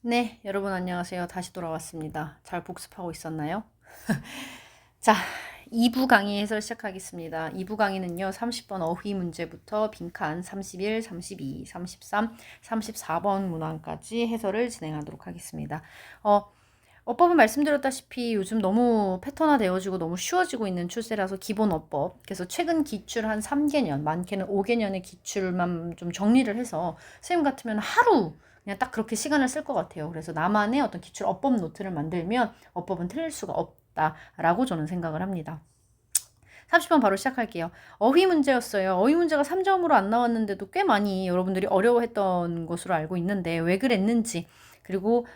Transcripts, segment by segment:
네, 여러분 안녕하세요. 다시 돌아왔습니다. 잘 복습하고 있었나요? 자, 2부 강의 해설 시작하겠습니다. 2부 강의는요, 30번 어휘 문제부터 빈칸 31, 32, 33, 34번 문항까지 해설을 진행하도록 하겠습니다. 어법은 말씀드렸다시피 요즘 너무 패턴화 되어지고 너무 쉬워지고 있는 추세라서 기본 어법, 그래서 최근 기출 한 3개년, 많게는 5개년의 기출만 좀 정리를 해서 선생님 같으면 하루 그냥 딱 그렇게 시간을 쓸 것 같아요. 그래서 나만의 어떤 기출 어법 노트를 만들면 어법은 틀릴 수가 없다라고 저는 생각을 합니다. 30번 바로 시작할게요. 어휘 문제였어요. 어휘 문제가 3점으로 안 나왔는데도 꽤 많이 여러분들이 어려워했던 것으로 알고 있는데 왜 그랬는지, 그리고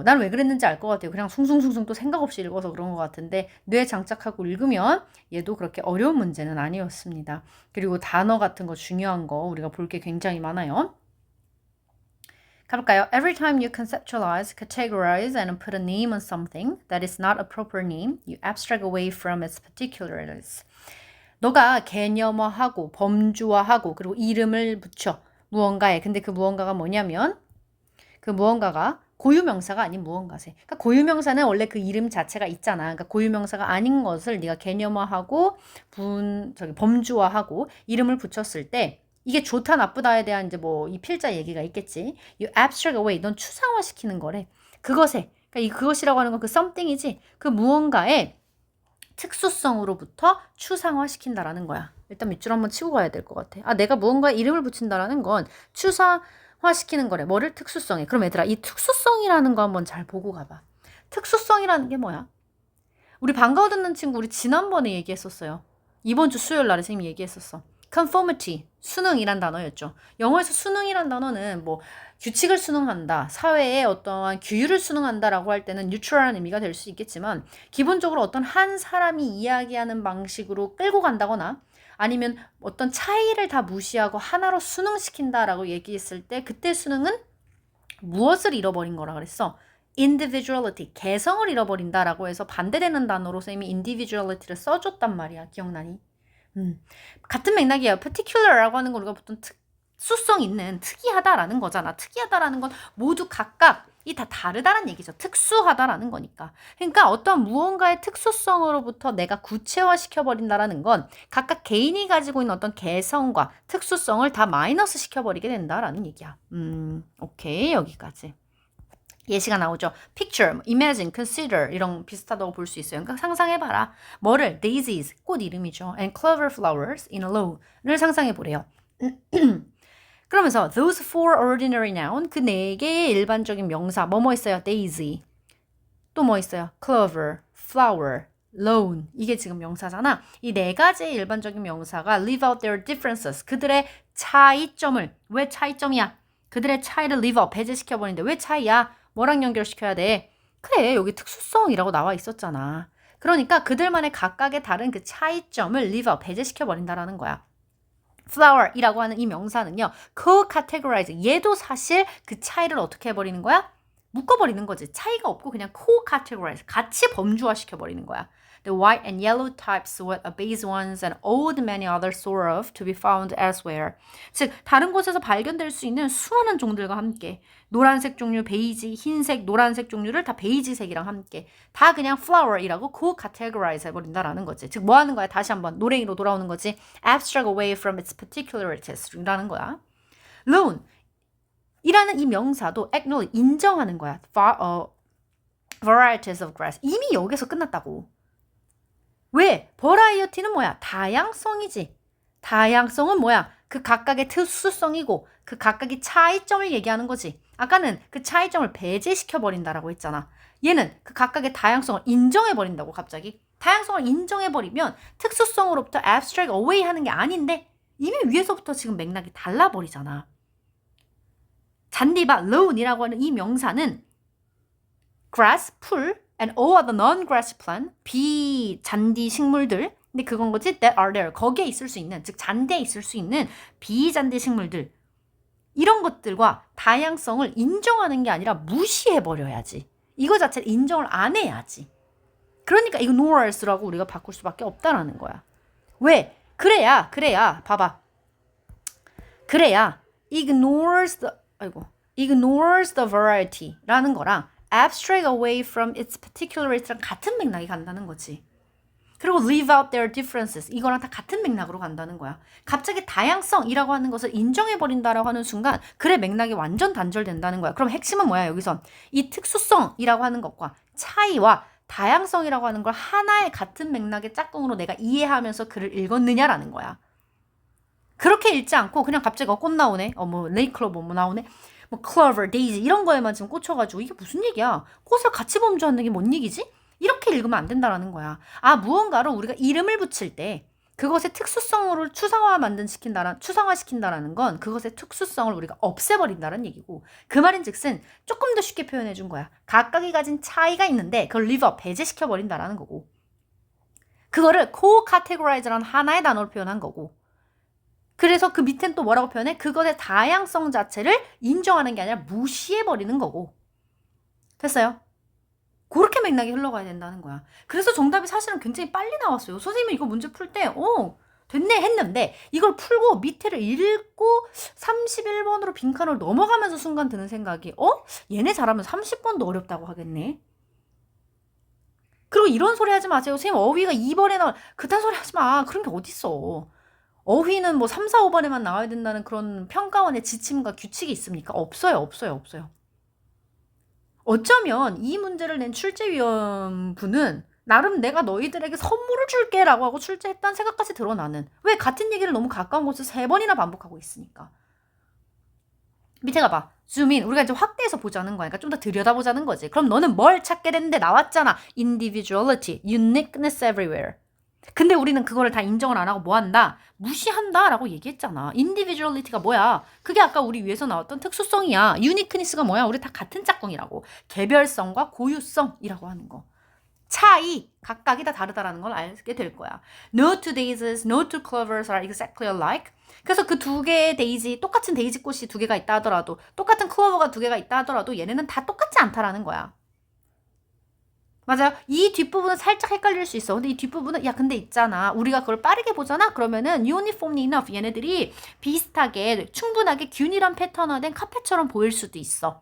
난 왜 그랬는지 알 것 같아요. 그냥 숭숭숭숭 또 생각 없이 읽어서 그런 것 같은데 뇌에 장착하고 읽으면 얘도 그렇게 어려운 문제는 아니었습니다. 그리고 단어 같은 거 중요한 거 우리가 볼 게 굉장히 많아요. 가볼까요? Every time you conceptualize, categorize, and put a name on something that is not a proper name, you abstract away from its particulars. 너가 개념화하고 범주화하고 그리고 이름을 붙여 무언가에. 근데 그 무언가가 뭐냐면 그 무언가가 고유명사가 아닌 무언가세. 그러니까 고유명사는 원래 그 이름 자체가 있잖아. 그러니까 고유명사가 아닌 것을 네가 개념화하고 범주화하고 이름을 붙였을 때 이게 좋다 나쁘다에 대한 이제 뭐 이 필자 얘기가 있겠지. You abstract away. 넌 추상화시키는 거래. 그것에. 그러니까 이 그것이라고 하는 건 그 something이지. 그 무언가의 특수성으로부터 추상화시킨다라는 거야. 일단 밑줄 한번 치고 가야 될 것 같아. 아, 내가 무언가에 이름을 붙인다라는 건 추상화시키는 거래. 뭐를? 특수성에. 그럼 얘들아, 이 특수성이라는 거 한번 잘 보고 가봐. 특수성이라는 게 뭐야? 우리 반가워 듣는 친구 우리 지난번에 얘기했었어요. 이번 주 수요일 날에 선생님이 얘기했었어. conformity, 수능이란 단어였죠. 영어에서 수능이란 단어는 뭐 규칙을 수능한다, 사회의 어떠한 규율을 수능한다라고 할 때는 뉴트럴한 의미가 될 수 있겠지만 기본적으로 어떤 한 사람이 이야기하는 방식으로 끌고 간다거나 아니면 어떤 차이를 다 무시하고 하나로 수능시킨다라고 얘기했을 때 그때 수능은 무엇을 잃어버린 거라 그랬어? individuality, 개성을 잃어버린다라고 해서 반대되는 단어로 쌤이 individuality를 써줬단 말이야. 기억나니? 같은 맥락이에요. particular라고 하는 거 우리가 보통 특수성 있는 특이하다라는 거잖아. 특이하다라는 건 모두 각각이 다 다르다는 얘기죠. 특수하다라는 거니까. 그러니까 어떤 무언가의 특수성으로부터 내가 구체화시켜버린다라는 건 각각 개인이 가지고 있는 어떤 개성과 특수성을 다 마이너스 시켜버리게 된다라는 얘기야. 오케이. 여기까지. 예시가 나오죠. picture, imagine, consider 이런 비슷하다고 볼 수 있어요. 그러니까 상상해봐라. 뭐를? daisies, 꽃 이름이죠. and clover flowers in a row를 상상해보래요. 그러면서 those four ordinary noun, 그 네 개의 일반적인 명사 뭐뭐 있어요? daisy, 또 뭐 있어요? clover, flower, lone, 이게 지금 명사잖아. 이 네 가지의 일반적인 명사가 leave out their differences, 그들의 차이점을, 왜 차이점이야? 그들의 차이를 leave out, 배제시켜버리는데 왜 차이야? 뭐랑 연결시켜야 돼? 그래, 여기 특수성이라고 나와 있었잖아. 그러니까 그들만의 각각의 다른 그 차이점을 leave out, 배제시켜버린다라는 거야. flower이라고 하는 이 명사는요, co-categorize, 얘도 사실 그 차이를 어떻게 해버리는 거야? 묶어버리는 거지. 차이가 없고 그냥 co-categorize, 같이 범주화시켜버리는 거야. The white and yellow types were base ones and old many other sort of to be found elsewhere. 즉, 다른 곳에서 발견될 수 있는 수많은 종들과 함께 노란색 종류, 베이지, 흰색, 노란색 종류를 다 베이지색이랑 함께 다 그냥 flower이라고 co-categorize 해버린다라는 거지. 즉, 뭐 하는 거야? 다시 한번 노랭이로 돌아오는 거지. abstract away from its particularities 라는 거야. lone 이라는 이 명사도 acknowledge, 인정하는 거야. varieties of grass. 이미 여기서 끝났다고. 왜? 버라이어티는 뭐야? 다양성이지. 다양성은 뭐야? 그 각각의 특수성이고 그 각각의 차이점을 얘기하는 거지. 아까는 그 차이점을 배제시켜버린다라고 했잖아. 얘는 그 각각의 다양성을 인정해버린다고 갑자기. 다양성을 인정해버리면 특수성으로부터 abstract away 하는 게 아닌데 이미 위에서부터 지금 맥락이 달라버리잖아. 잔디밭, lawn이라고 하는 이 명사는 grass, 풀, and all other non-grass plant, 비잔디 식물들, 근데 그건 거지, that are there, 거기에 있을 수 있는, 즉 잔디에 있을 수 있는 비잔디 식물들, 이런 것들과 다양성을 인정하는 게 아니라 무시해버려야지. 이거 자체를 인정을 안 해야지. 그러니까 ignores라고 우리가 바꿀 수밖에 없다라는 거야. 왜? 그래야, 봐봐. 그래야 ignores ignores the variety라는 거랑 abstract away from its particularity랑 같은 맥락이 간다는 거지. 그리고 leave out their differences 이거랑 다 같은 맥락으로 간다는 거야. 갑자기 다양성이라고 하는 것을 인정해버린다라고 하는 순간 글의 맥락이 완전 단절된다는 거야. 그럼 핵심은 뭐야 여기선? 이 특수성이라고 하는 것과 차이와 다양성이라고 하는 걸 하나의 같은 맥락의 짝꿍으로 내가 이해하면서 글을 읽었느냐라는 거야. 그렇게 읽지 않고 그냥 갑자기 꽃 나오네. 뭐 레이클로버 뭐 나오네. 뭐 클로버, 데이지 이런 거에만 지금 꽂혀가지고 이게 무슨 얘기야? 꽃을 같이 범주하는 게 뭔 얘기지? 이렇게 읽으면 안 된다라는 거야. 아, 무언가로 우리가 이름을 붙일 때 그것의 특수성으로 추상화시킨다라는 건 그것의 특수성을 우리가 없애버린다는 얘기고 그 말인즉슨 조금 더 쉽게 표현해 준 거야. 각각이 가진 차이가 있는데 그걸 leave out, 배제시켜버린다라는 거고 그거를 co-categorize라는 하나의 단어로 표현한 거고 그래서 그 밑엔 또 뭐라고 표현해? 그것의 다양성 자체를 인정하는 게 아니라 무시해버리는 거고 됐어요? 그렇게 맥락이 흘러가야 된다는 거야. 그래서 정답이 사실은 굉장히 빨리 나왔어요. 선생님이 이거 문제 풀 때 됐네 했는데 이걸 풀고 밑에를 읽고 31번으로 빈칸을 넘어가면서 순간 드는 생각이 얘네 잘하면 30번도 어렵다고 하겠네. 그리고 이런 소리 하지 마세요. 선생님 어휘가 2번에 나와. 그딴 소리 하지 마. 그런 게 어딨어. 어휘는 뭐 3, 4, 5번에만 나와야 된다는 그런 평가원의 지침과 규칙이 있습니까? 없어요. 어쩌면 이 문제를 낸 출제위원분은 나름 내가 너희들에게 선물을 줄게 라고 하고 출제했다는 생각까지 들어 나는. 왜? 같은 얘기를 너무 가까운 곳에서 3번이나 반복하고 있으니까. 밑에 가봐. 줌인. 우리가 이제 확대해서 보자는 거야. 그러니까 좀 더 들여다보자는 거지. 그럼 너는 뭘 찾게 됐는데 나왔잖아. Individuality, uniqueness everywhere. 근데 우리는 그거를 다 인정을 안 하고 뭐 한다? 무시한다 라고 얘기했잖아. 인디비주얼리티가 뭐야? 그게 아까 우리 위에서 나왔던 특수성이야. 유니크니스가 뭐야? 우리 다 같은 짝꿍이라고. 개별성과 고유성이라고 하는 거. 차이, 각각이 다 다르다라는 걸 알게 될 거야. No two daisies, no two clovers are exactly alike. 그래서 그 두 개의 데이지, 똑같은 데이지 꽃이 2개가 있다 하더라도 똑같은 클로버가 2개가 있다 하더라도 얘네는 다 똑같지 않다라는 거야. 맞아요. 이 뒷부분은 살짝 헷갈릴 수 있어. 근데 이 뒷부분은 근데 있잖아. 우리가 그걸 빠르게 보잖아. 그러면은 uniformly enough 얘네들이 비슷하게 충분하게 균일한 패턴화된 카펫처럼 보일 수도 있어.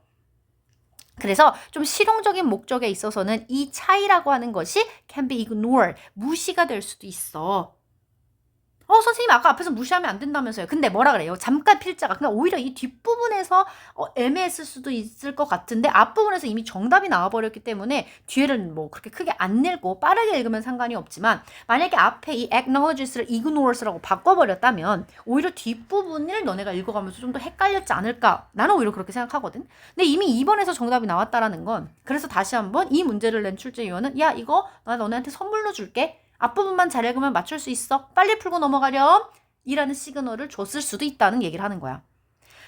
그래서 좀 실용적인 목적에 있어서는 이 차이라고 하는 것이 can be ignored. 무시가 될 수도 있어. 선생님 아까 앞에서 무시하면 안 된다면서요. 근데 뭐라 그래요? 잠깐 필자가. 그러니까 오히려 이 뒷부분에서 애매했을 수도 있을 것 같은데 앞부분에서 이미 정답이 나와버렸기 때문에 뒤에를 뭐 그렇게 크게 안 읽고 빠르게 읽으면 상관이 없지만 만약에 앞에 이 acknowledges를 ignores라고 바꿔버렸다면 오히려 뒷부분을 너네가 읽어가면서 좀 더 헷갈렸지 않을까? 나는 오히려 그렇게 생각하거든. 근데 이미 2번에서 정답이 나왔다라는 건 그래서 다시 한번 이 문제를 낸 출제위원은 야 이거 나 너네한테 선물로 줄게. 앞부분만 잘 읽으면 맞출 수 있어. 빨리 풀고 넘어가렴. 이라는 시그널을 줬을 수도 있다는 얘기를 하는 거야.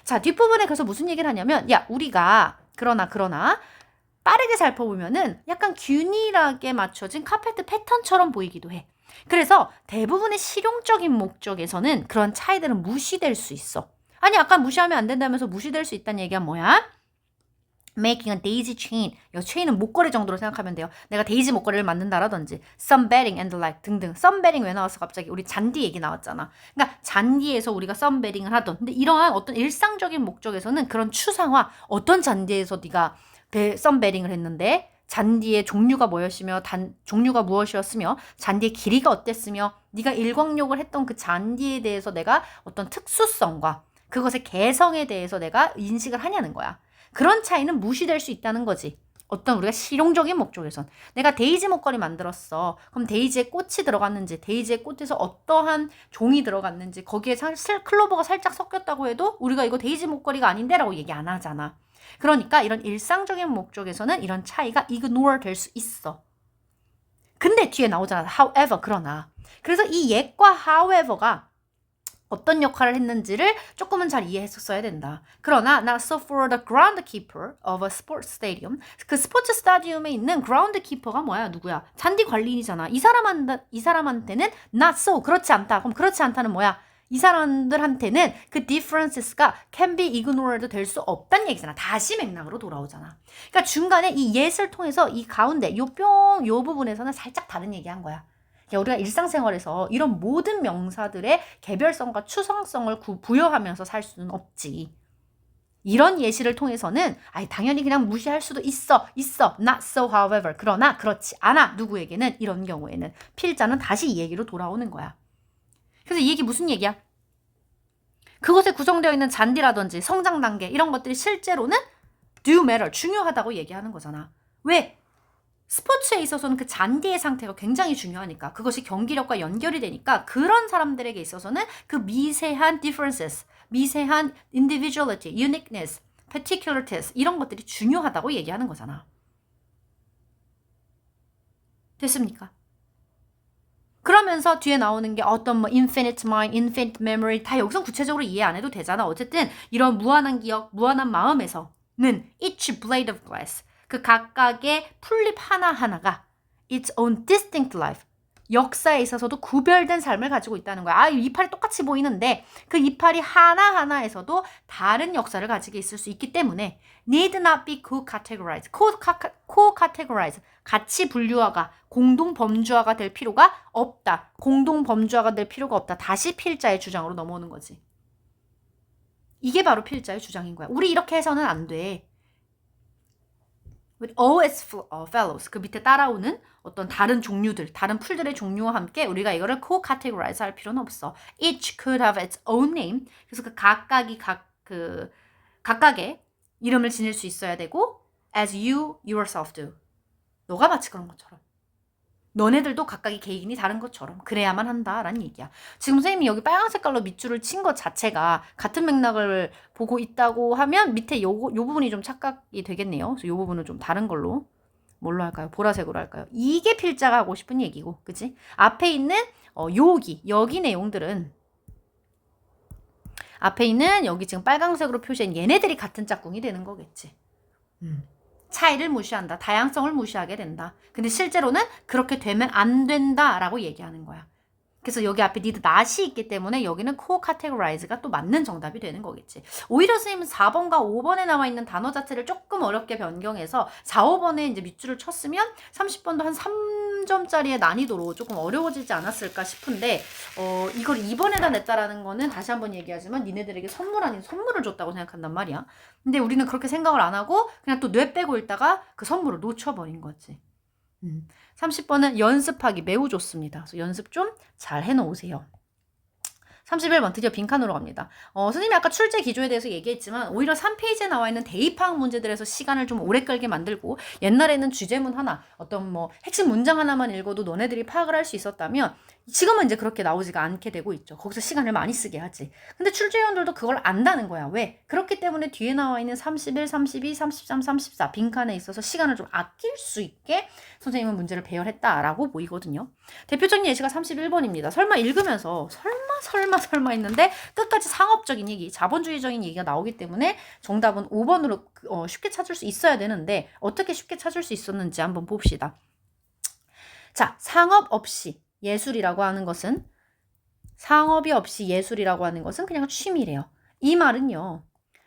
자, 뒷부분에 그래서 무슨 얘기를 하냐면 우리가 그러나 빠르게 살펴보면은 약간 균일하게 맞춰진 카페트 패턴처럼 보이기도 해. 그래서 대부분의 실용적인 목적에서는 그런 차이들은 무시될 수 있어. 아니 아까 무시하면 안 된다면서 무시될 수 있다는 얘기가 뭐야? Making a daisy chain. 이 체인은 목걸이 정도로 생각하면 돼요. 내가 데이지 목걸이를 만든다라든지 sunbedding and the like 등등. sunbedding 왜 나왔어 갑자기? 우리 잔디 얘기 나왔잖아. 그러니까 잔디에서 우리가 sunbedding을 하던. 근데 이러한 어떤 일상적인 목적에서는 그런 추상화. 어떤 잔디에서 네가 sunbedding을 했는데 잔디의 종류가 뭐였으며 종류가 무엇이었으며 잔디의 길이가 어땠으며 네가 일광욕을 했던 그 잔디에 대해서 내가 어떤 특수성과 그것의 개성에 대해서 내가 인식을 하냐는 거야. 그런 차이는 무시될 수 있다는 거지. 어떤 우리가 실용적인 목적에선. 내가 데이지 목걸이 만들었어. 그럼 데이지에 꽃이 들어갔는지, 데이지의 꽃에서 어떠한 종이 들어갔는지, 거기에 클로버가 살짝 섞였다고 해도 우리가 이거 데이지 목걸이가 아닌데 라고 얘기 안 하잖아. 그러니까 이런 일상적인 목적에서는 이런 차이가 ignore 될 수 있어. 근데 뒤에 나오잖아. however, 그러나. 그래서 이 yet과 however가 어떤 역할을 했는지를 조금은 잘 이해했었어야 된다. 그러나 not so for the groundkeeper of a sports stadium. 그 스포츠 스타디움에 있는 groundkeeper가 뭐야? 누구야? 잔디 관리인이잖아. 이 사람한테는 not so 그렇지 않다. 그럼 그렇지 않다는 뭐야? 이 사람들한테는 그 differences가 can be ignored 될 수 없다는 얘기잖아. 다시 맥락으로 돌아오잖아. 그러니까 중간에 이 yes를 통해서 이 가운데 요 부분에서는 살짝 다른 얘기한 거야. 우리가 일상생활에서 이런 모든 명사들의 개별성과 추상성을 부여하면서 살 수는 없지. 이런 예시를 통해서는 당연히 그냥 무시할 수도 있어. not so however. 그러나 그렇지 않아. 누구에게는 이런 경우에는 필자는 다시 이 얘기로 돌아오는 거야. 그래서 이 얘기 무슨 얘기야? 그것에 구성되어 있는 잔디라든지 성장 단계 이런 것들이 실제로는 do matter. 중요하다고 얘기하는 거잖아. 왜? 스포츠에 있어서는 그 잔디의 상태가 굉장히 중요하니까 그것이 경기력과 연결이 되니까 그런 사람들에게 있어서는 그 미세한 differences, 미세한 individuality, uniqueness, particularities 이런 것들이 중요하다고 얘기하는 거잖아. 됐습니까? 그러면서 뒤에 나오는 게 어떤 뭐 infinite mind, infinite memory 다 여기서 구체적으로 이해 안 해도 되잖아. 어쨌든 이런 무한한 기억, 무한한 마음에서는 each blade of glass 그 각각의 풀잎 하나하나가 its own distinct life 역사에 있어서도 구별된 삶을 가지고 있다는 거야. 이파리 똑같이 보이는데 그 이파리 하나하나에서도 다른 역사를 가지고 있을 수 있기 때문에 need not be co-categorized. co-categorize. 같이 분류화가 공동 범주화가 될 필요가 없다. 공동 범주화가 될 필요가 없다. 다시 필자의 주장으로 넘어오는 거지. 이게 바로 필자의 주장인 거야. 우리 이렇게 해서는 안 돼. with all its fellows 그 밑에 따라오는 어떤 다른 종류들, 다른 풀들의 종류와 함께 우리가 이거를 co-categorize 할 필요는 없어. Each could have its own name. 그래서 그 각각이 각각의 이름을 지닐 수 있어야 되고 as you yourself do. 너가 마치 그런 것처럼. 너네들도 각각의 개인이 다른 것처럼 그래야만 한다라는 얘기야. 지금 선생님이 여기 빨간 색깔로 밑줄을 친 것 자체가 같은 맥락을 보고 있다고 하면 밑에 요 부분이 좀 착각이 되겠네요. 그래서 요 부분은 좀 다른 걸로 뭘로 할까요? 보라색으로 할까요? 이게 필자가 하고 싶은 얘기고, 그치? 앞에 있는 여기 내용들은 앞에 있는 여기 지금 빨간색으로 표시한 얘네들이 같은 짝꿍이 되는 거겠지. 차이를 무시한다. 다양성을 무시하게 된다. 근데 실제로는 그렇게 되면 안 된다라고 얘기하는 거야. 그래서 여기 앞에 need not이 있기 때문에 여기는 co-categorize가 또 맞는 정답이 되는 거겠지. 오히려 선생님은 4번과 5번에 나와 있는 단어 자체를 조금 어렵게 변경해서 4, 5번에 이제 밑줄을 쳤으면 30번도 한 3점짜리의 난이도로 조금 어려워지지 않았을까 싶은데 이걸 2번에다 냈다라는 거는 다시 한번 얘기하지만 니네들에게 선물 아닌 선물을 줬다고 생각한단 말이야. 근데 우리는 그렇게 생각을 안 하고 그냥 또 뇌 빼고 있다가 그 선물을 놓쳐버린 거지. 30번은 연습하기 매우 좋습니다. 그래서 연습 좀 잘 해놓으세요. 31번 드디어 빈칸으로 갑니다. 선생님이 아까 출제 기조에 대해서 얘기했지만 오히려 3페이지에 나와 있는 대입학 문제들에서 시간을 좀 오래 끌게 만들고 옛날에는 주제문 하나 어떤 뭐 핵심 문장 하나만 읽어도 너네들이 파악을 할 수 있었다면 지금은 이제 그렇게 나오지가 않게 되고 있죠. 거기서 시간을 많이 쓰게 하지. 근데 출제위원들도 그걸 안다는 거야. 왜? 그렇기 때문에 뒤에 나와 있는 31, 32, 33, 34 빈칸에 있어서 시간을 좀 아낄 수 있게 선생님은 문제를 배열했다라고 보이거든요. 대표적인 예시가 31번입니다. 설마 읽으면서 설마 했는데 끝까지 상업적인 얘기, 자본주의적인 얘기가 나오기 때문에 정답은 5번으로 쉽게 찾을 수 있어야 되는데 어떻게 쉽게 찾을 수 있었는지 한번 봅시다. 자, 상업이 없이 예술이라고 하는 것은 그냥 취미래요. 이 말은요.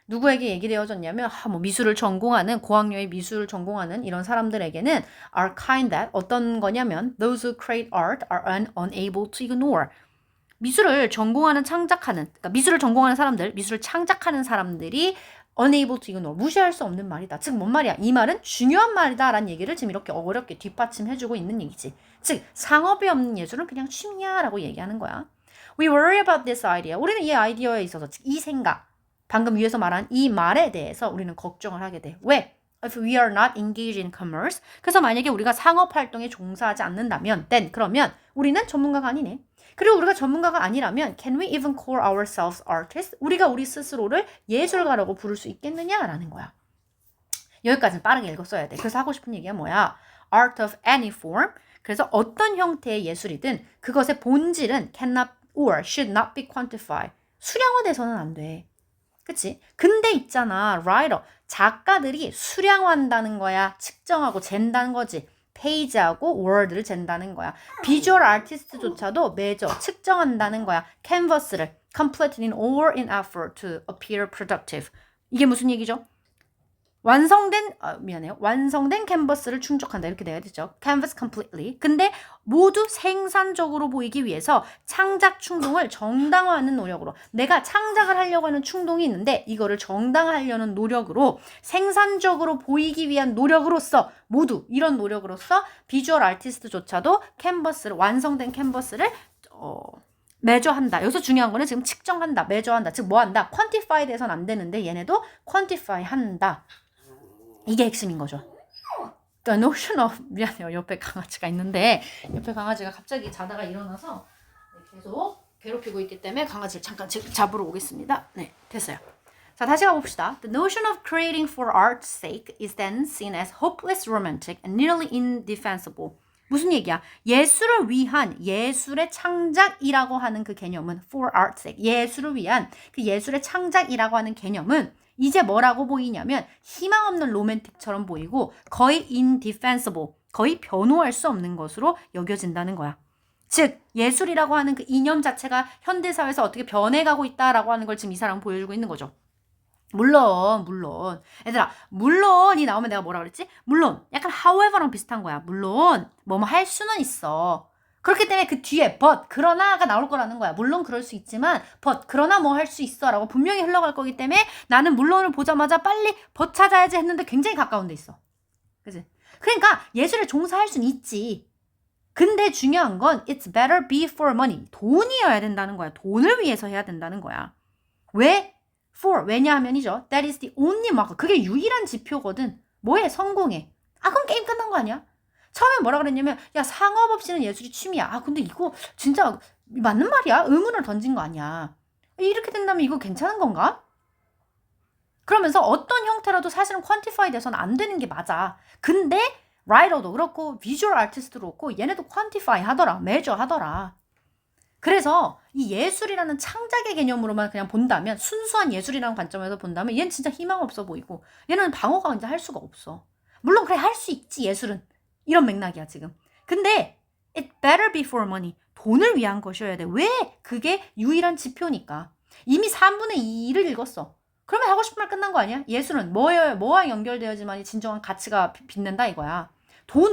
누구에게 얘기되어졌냐면 뭐 미술을 전공하는 고학년의 미술을 전공하는 이런 사람들에게는 are kind that 어떤 거냐면 those who create art are unable to ignore 미술을 전공하는 그러니까 미술을 전공하는 사람들, 미술을 창작하는 사람들이 unable to ignore 무시할 수 없는 말이다. 즉 뭔 말이야? 이 말은 중요한 말이다 라는 얘기를 지금 이렇게 어렵게 뒷받침해주고 있는 얘기지. 즉 상업이 없는 예술은 그냥 취미야 라고 얘기하는 거야. We worry about this idea. 우리는 이 아이디어에 있어서 즉 이 생각 방금 위에서 말한 이 말에 대해서 우리는 걱정을 하게 돼. 왜? If we are not engaged in commerce. 그래서 만약에 우리가 상업 활동에 종사하지 않는다면 then 그러면 우리는 전문가가 아니네. 그리고 우리가 전문가가 아니라면 can we even call ourselves artists? 우리가 우리 스스로를 예술가라고 부를 수 있겠느냐라는 거야. 여기까지는 빠르게 읽었어야 돼. 그래서 하고 싶은 얘기가 뭐야? Art of any form. 그래서 어떤 형태의 예술이든 그것의 본질은 cannot or should not be quantified. 수량화돼서는 안 돼. 그치? 근데 있잖아. writer. 작가들이 수량화한다는 거야. 측정하고 잰다는 거지. 페이지하고 워드를 잰다는 거야. 비주얼 아티스트조차도 매저 측정한다는 거야. 캔버스를 completed in or in effort to appear productive. 이게 무슨 얘기죠? 완성된 캔버스를 충족한다. 이렇게 돼야 되죠. canvas completely. 근데 모두 생산적으로 보이기 위해서 창작 충동을 정당화하는 노력으로 내가 창작을 하려고 하는 충동이 있는데 이거를 정당화하려는 노력으로 생산적으로 보이기 위한 노력으로서 모두 이런 노력으로서 비주얼 아티스트조차도 완성된 캔버스를 매저한다. 여기서 중요한 거는 지금 측정한다, 매저한다. 즉 뭐한다? quantify 돼선 안 되는데 얘네도 quantify 한다. 이게 핵심인 거죠. The notion of 미안해요. 옆에 강아지가 있는데 옆에 강아지가 갑자기 자다가 일어나서 계속 괴롭히고 있기 때문에 강아지를 잠깐 잡으러 오겠습니다. 네, 됐어요. 자, 다시 가봅시다. The notion of creating for art's sake is then seen as hopeless romantic and nearly indefensible. 무슨 얘기야? 예술을 위한 예술의 창작이라고 하는 그 개념은 for art's sake, 예술을 위한 그 예술의 창작이라고 하는 개념은 이제 뭐라고 보이냐면 희망 없는 로맨틱처럼 보이고 거의 indefensible, 거의 변호할 수 없는 것으로 여겨진다는 거야. 즉 예술이라고 하는 그 이념 자체가 현대사회에서 어떻게 변해가고 있다라고 하는 걸 지금 이 사람은 보여주고 있는 거죠. 물론 얘들아 물론이 나오면 내가 뭐라 그랬지? 물론 약간 however랑 비슷한 거야. 물론 뭐뭐 할 수는 있어. 그렇기 때문에 그 뒤에 but 그러나가 나올 거라는 거야. 물론 그럴 수 있지만 but 그러나 뭐 할 수 있어 라고 분명히 흘러갈 거기 때문에 나는 물론을 보자마자 빨리 but 찾아야지 했는데 굉장히 가까운 데 있어. 그치? 그러니까 예술에 종사할 수는 있지. 근데 중요한 건 it's better be for money. 돈이어야 된다는 거야. 돈을 위해서 해야 된다는 거야. 왜? for 왜냐하면이죠. That is the only mark. 그게 유일한 지표거든. 뭐해? 성공해. 아 그럼 게임 끝난 거 아니야? 처음에 뭐라 그랬냐면 야 상업 없이는 예술이 취미야. 아 근데 이거 진짜 맞는 말이야? 의문을 던진 거 아니야. 이렇게 된다면 이거 괜찮은 건가? 그러면서 어떤 형태라도 사실은 퀀티파이 돼서는 안 되는 게 맞아. 근데 라이터도 그렇고 비주얼 아티스트도 그렇고 얘네도 퀀티파이 하더라. 메저 하더라. 그래서 이 예술이라는 창작의 개념으로만 그냥 본다면 순수한 예술이라는 관점에서 본다면 얘는 진짜 희망 없어 보이고 얘는 방어가 이제 할 수가 없어. 물론 그래 할 수 있지 예술은. 이런 맥락이야 지금. 근데 it better be for money. 돈을 위한 것이어야 돼. 왜? 그게 유일한 지표니까. 이미 3분의 2를 읽었어. 그러면 하고 싶은 말 끝난 거 아니야? 예술은 뭐와 연결되어야지만 진정한 가치가 빛낸다 이거야. 돈.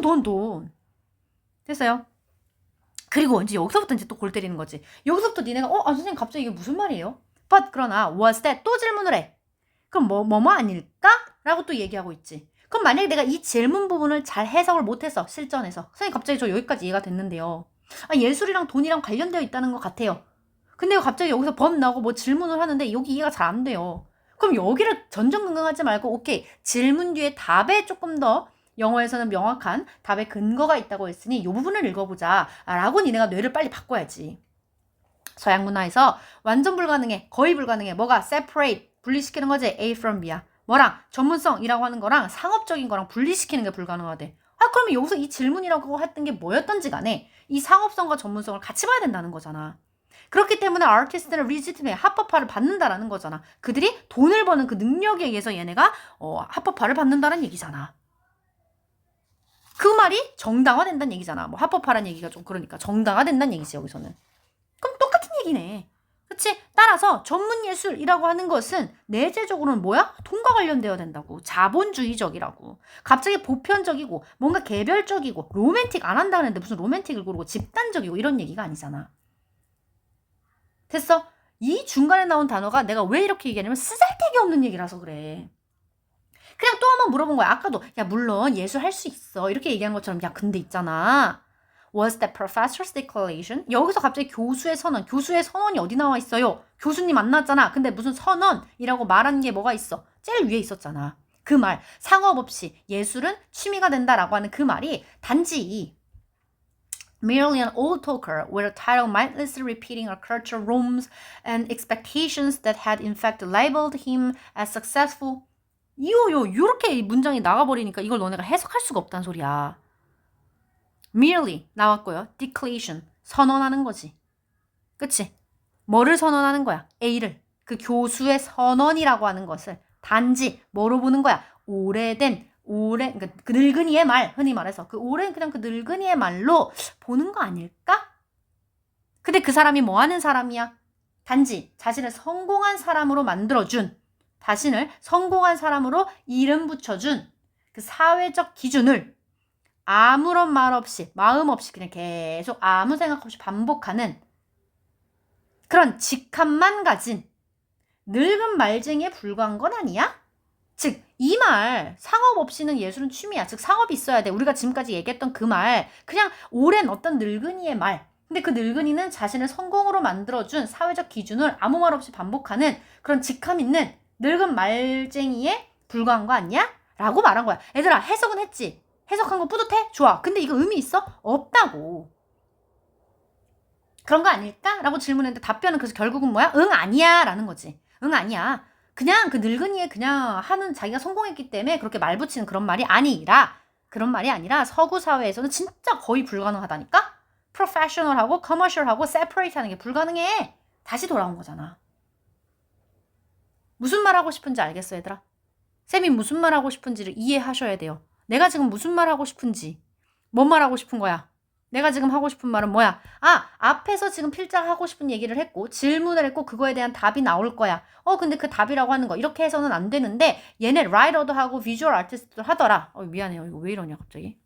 됐어요? 그리고 이제 여기서부터 이제 또 골 때리는 거지. 여기서부터 니네가 선생님 갑자기 이게 무슨 말이에요? But 그러나 was that 또 질문을 해. 그럼 뭐뭐 아닐까? 라고 또 얘기하고 있지. 그럼 만약에 내가 이 질문 부분을 잘 해석을 못해서 실전에서 선생님 갑자기 저 여기까지 이해가 됐는데요. 예술이랑 돈이랑 관련되어 있다는 것 같아요. 근데 갑자기 여기서 범 나오고 뭐 질문을 하는데 여기 이해가 잘 안 돼요. 그럼 여기를 전전긍긍하지 말고 오케이 질문 뒤에 답에 조금 더 영어에서는 명확한 답의 근거가 있다고 했으니 이 부분을 읽어보자 라고 니네가 뇌를 빨리 바꿔야지. 서양 문화에서 완전 불가능해 거의 불가능해 뭐가 separate 분리시키는 거지 A from B야. 뭐랑 전문성이라고 하는 거랑 상업적인 거랑 분리시키는 게 불가능하대. 그러면 여기서 이 질문이라고 했던 게 뭐였던지 간에 이 상업성과 전문성을 같이 봐야 된다는 거잖아. 그렇기 때문에 아티스트는 리지트메 합법화를 받는다라는 거잖아. 그들이 돈을 버는 그 능력에 의해서 얘네가 합법화를 받는다는 얘기잖아. 그 말이 정당화된다는 얘기잖아. 뭐 합법화라는 얘기가 좀 그러니까 정당화된다는 얘기지 여기서는. 그럼 똑같은 얘기네. 그치? 따라서 전문예술이라고 하는 것은 내재적으로는 뭐야? 돈과 관련되어야 된다고. 자본주의적이라고. 갑자기 보편적이고 뭔가 개별적이고 로맨틱 안 한다는데 무슨 로맨틱을 고르고 집단적이고 이런 얘기가 아니잖아. 됐어? 이 중간에 나온 단어가 내가 왜 이렇게 얘기하냐면 쓰잘데기 없는 얘기라서 그래. 그냥 또 한번 물어본 거야. 아까도 야 물론 예술 할 수 있어. 이렇게 얘기한 것처럼 야 근데 있잖아. Was that professor's declaration? 여기서 갑자기 교수의 선언. 교수의 선언이 어디 나와 있어요? 교수님 안 나왔잖아. 근데 무슨 선언이라고 말한 게 뭐가 있어? 제일 위에 있었잖아. 그 말. 상업 없이 예술은 취미가 된다라고 하는 그 말이 단지 merely an old talker with a title mindlessly repeating a cultural norms and expectations that had in fact labeled him as successful. 요렇게 문장이 나가버리니까 이걸 너네가 해석할 수가 없다는 소리야. merely 나왔고요. declaration 선언하는 거지. 그치? 뭐를 선언하는 거야? A를. 그 교수의 선언이라고 하는 것을 단지 뭐로 보는 거야? 그러니까 그 늙은이의 말, 흔히 말해서 그 늙은이의 말로 보는 거 아닐까? 근데 그 사람이 뭐 하는 사람이야? 단지 자신을 성공한 사람으로 만들어준 자신을 성공한 사람으로 이름 붙여준 그 사회적 기준을 아무런 말 없이, 마음 없이 그냥 계속 아무 생각 없이 반복하는 그런 직함만 가진 늙은 말쟁이에 불과한 건 아니야? 즉, 이 말, 상업 없이는 예술은 취미야. 즉, 상업이 있어야 돼. 우리가 지금까지 얘기했던 그 말, 그냥 오랜 어떤 늙은이의 말. 근데 그 늙은이는 자신을 성공으로 만들어준 사회적 기준을 아무 말 없이 반복하는 그런 직함 있는 늙은 말쟁이에 불과한 거 아니야? 라고 말한 거야. 얘들아, 해석은 했지? 해석한 거 뿌듯해? 좋아. 근데 이거 의미 있어? 없다고. 그런 거 아닐까? 라고 질문했는데 답변은 그래서 결국은 뭐야? 응, 아니야. 라는 거지. 응, 아니야. 그냥 그 늙은이의 그냥 하는 자기가 성공했기 때문에 그렇게 말 붙이는 그런 말이 아니라 그런 말이 아니라 서구 사회에서는 진짜 거의 불가능하다니까? 프로페셔널하고 커머셜하고 세퍼레이트 하는 게 불가능해. 다시 돌아온 거잖아. 무슨 말 하고 싶은지 알겠어, 얘들아? 쌤이 무슨 말 하고 싶은지를 이해하셔야 돼요. 내가 지금 무슨 말 하고 싶은지, 뭔 말 하고 싶은 거야? 내가 지금 하고 싶은 말은 뭐야? 앞에서 지금 필자가 하고 싶은 얘기를 했고 질문을 했고 그거에 대한 답이 나올 거야. 근데 그 답이라고 하는 거 이렇게 해서는 안 되는데 얘네 라이터도 하고 비주얼 아티스트도 하더라. 미안해요. 이거 왜 이러냐 갑자기.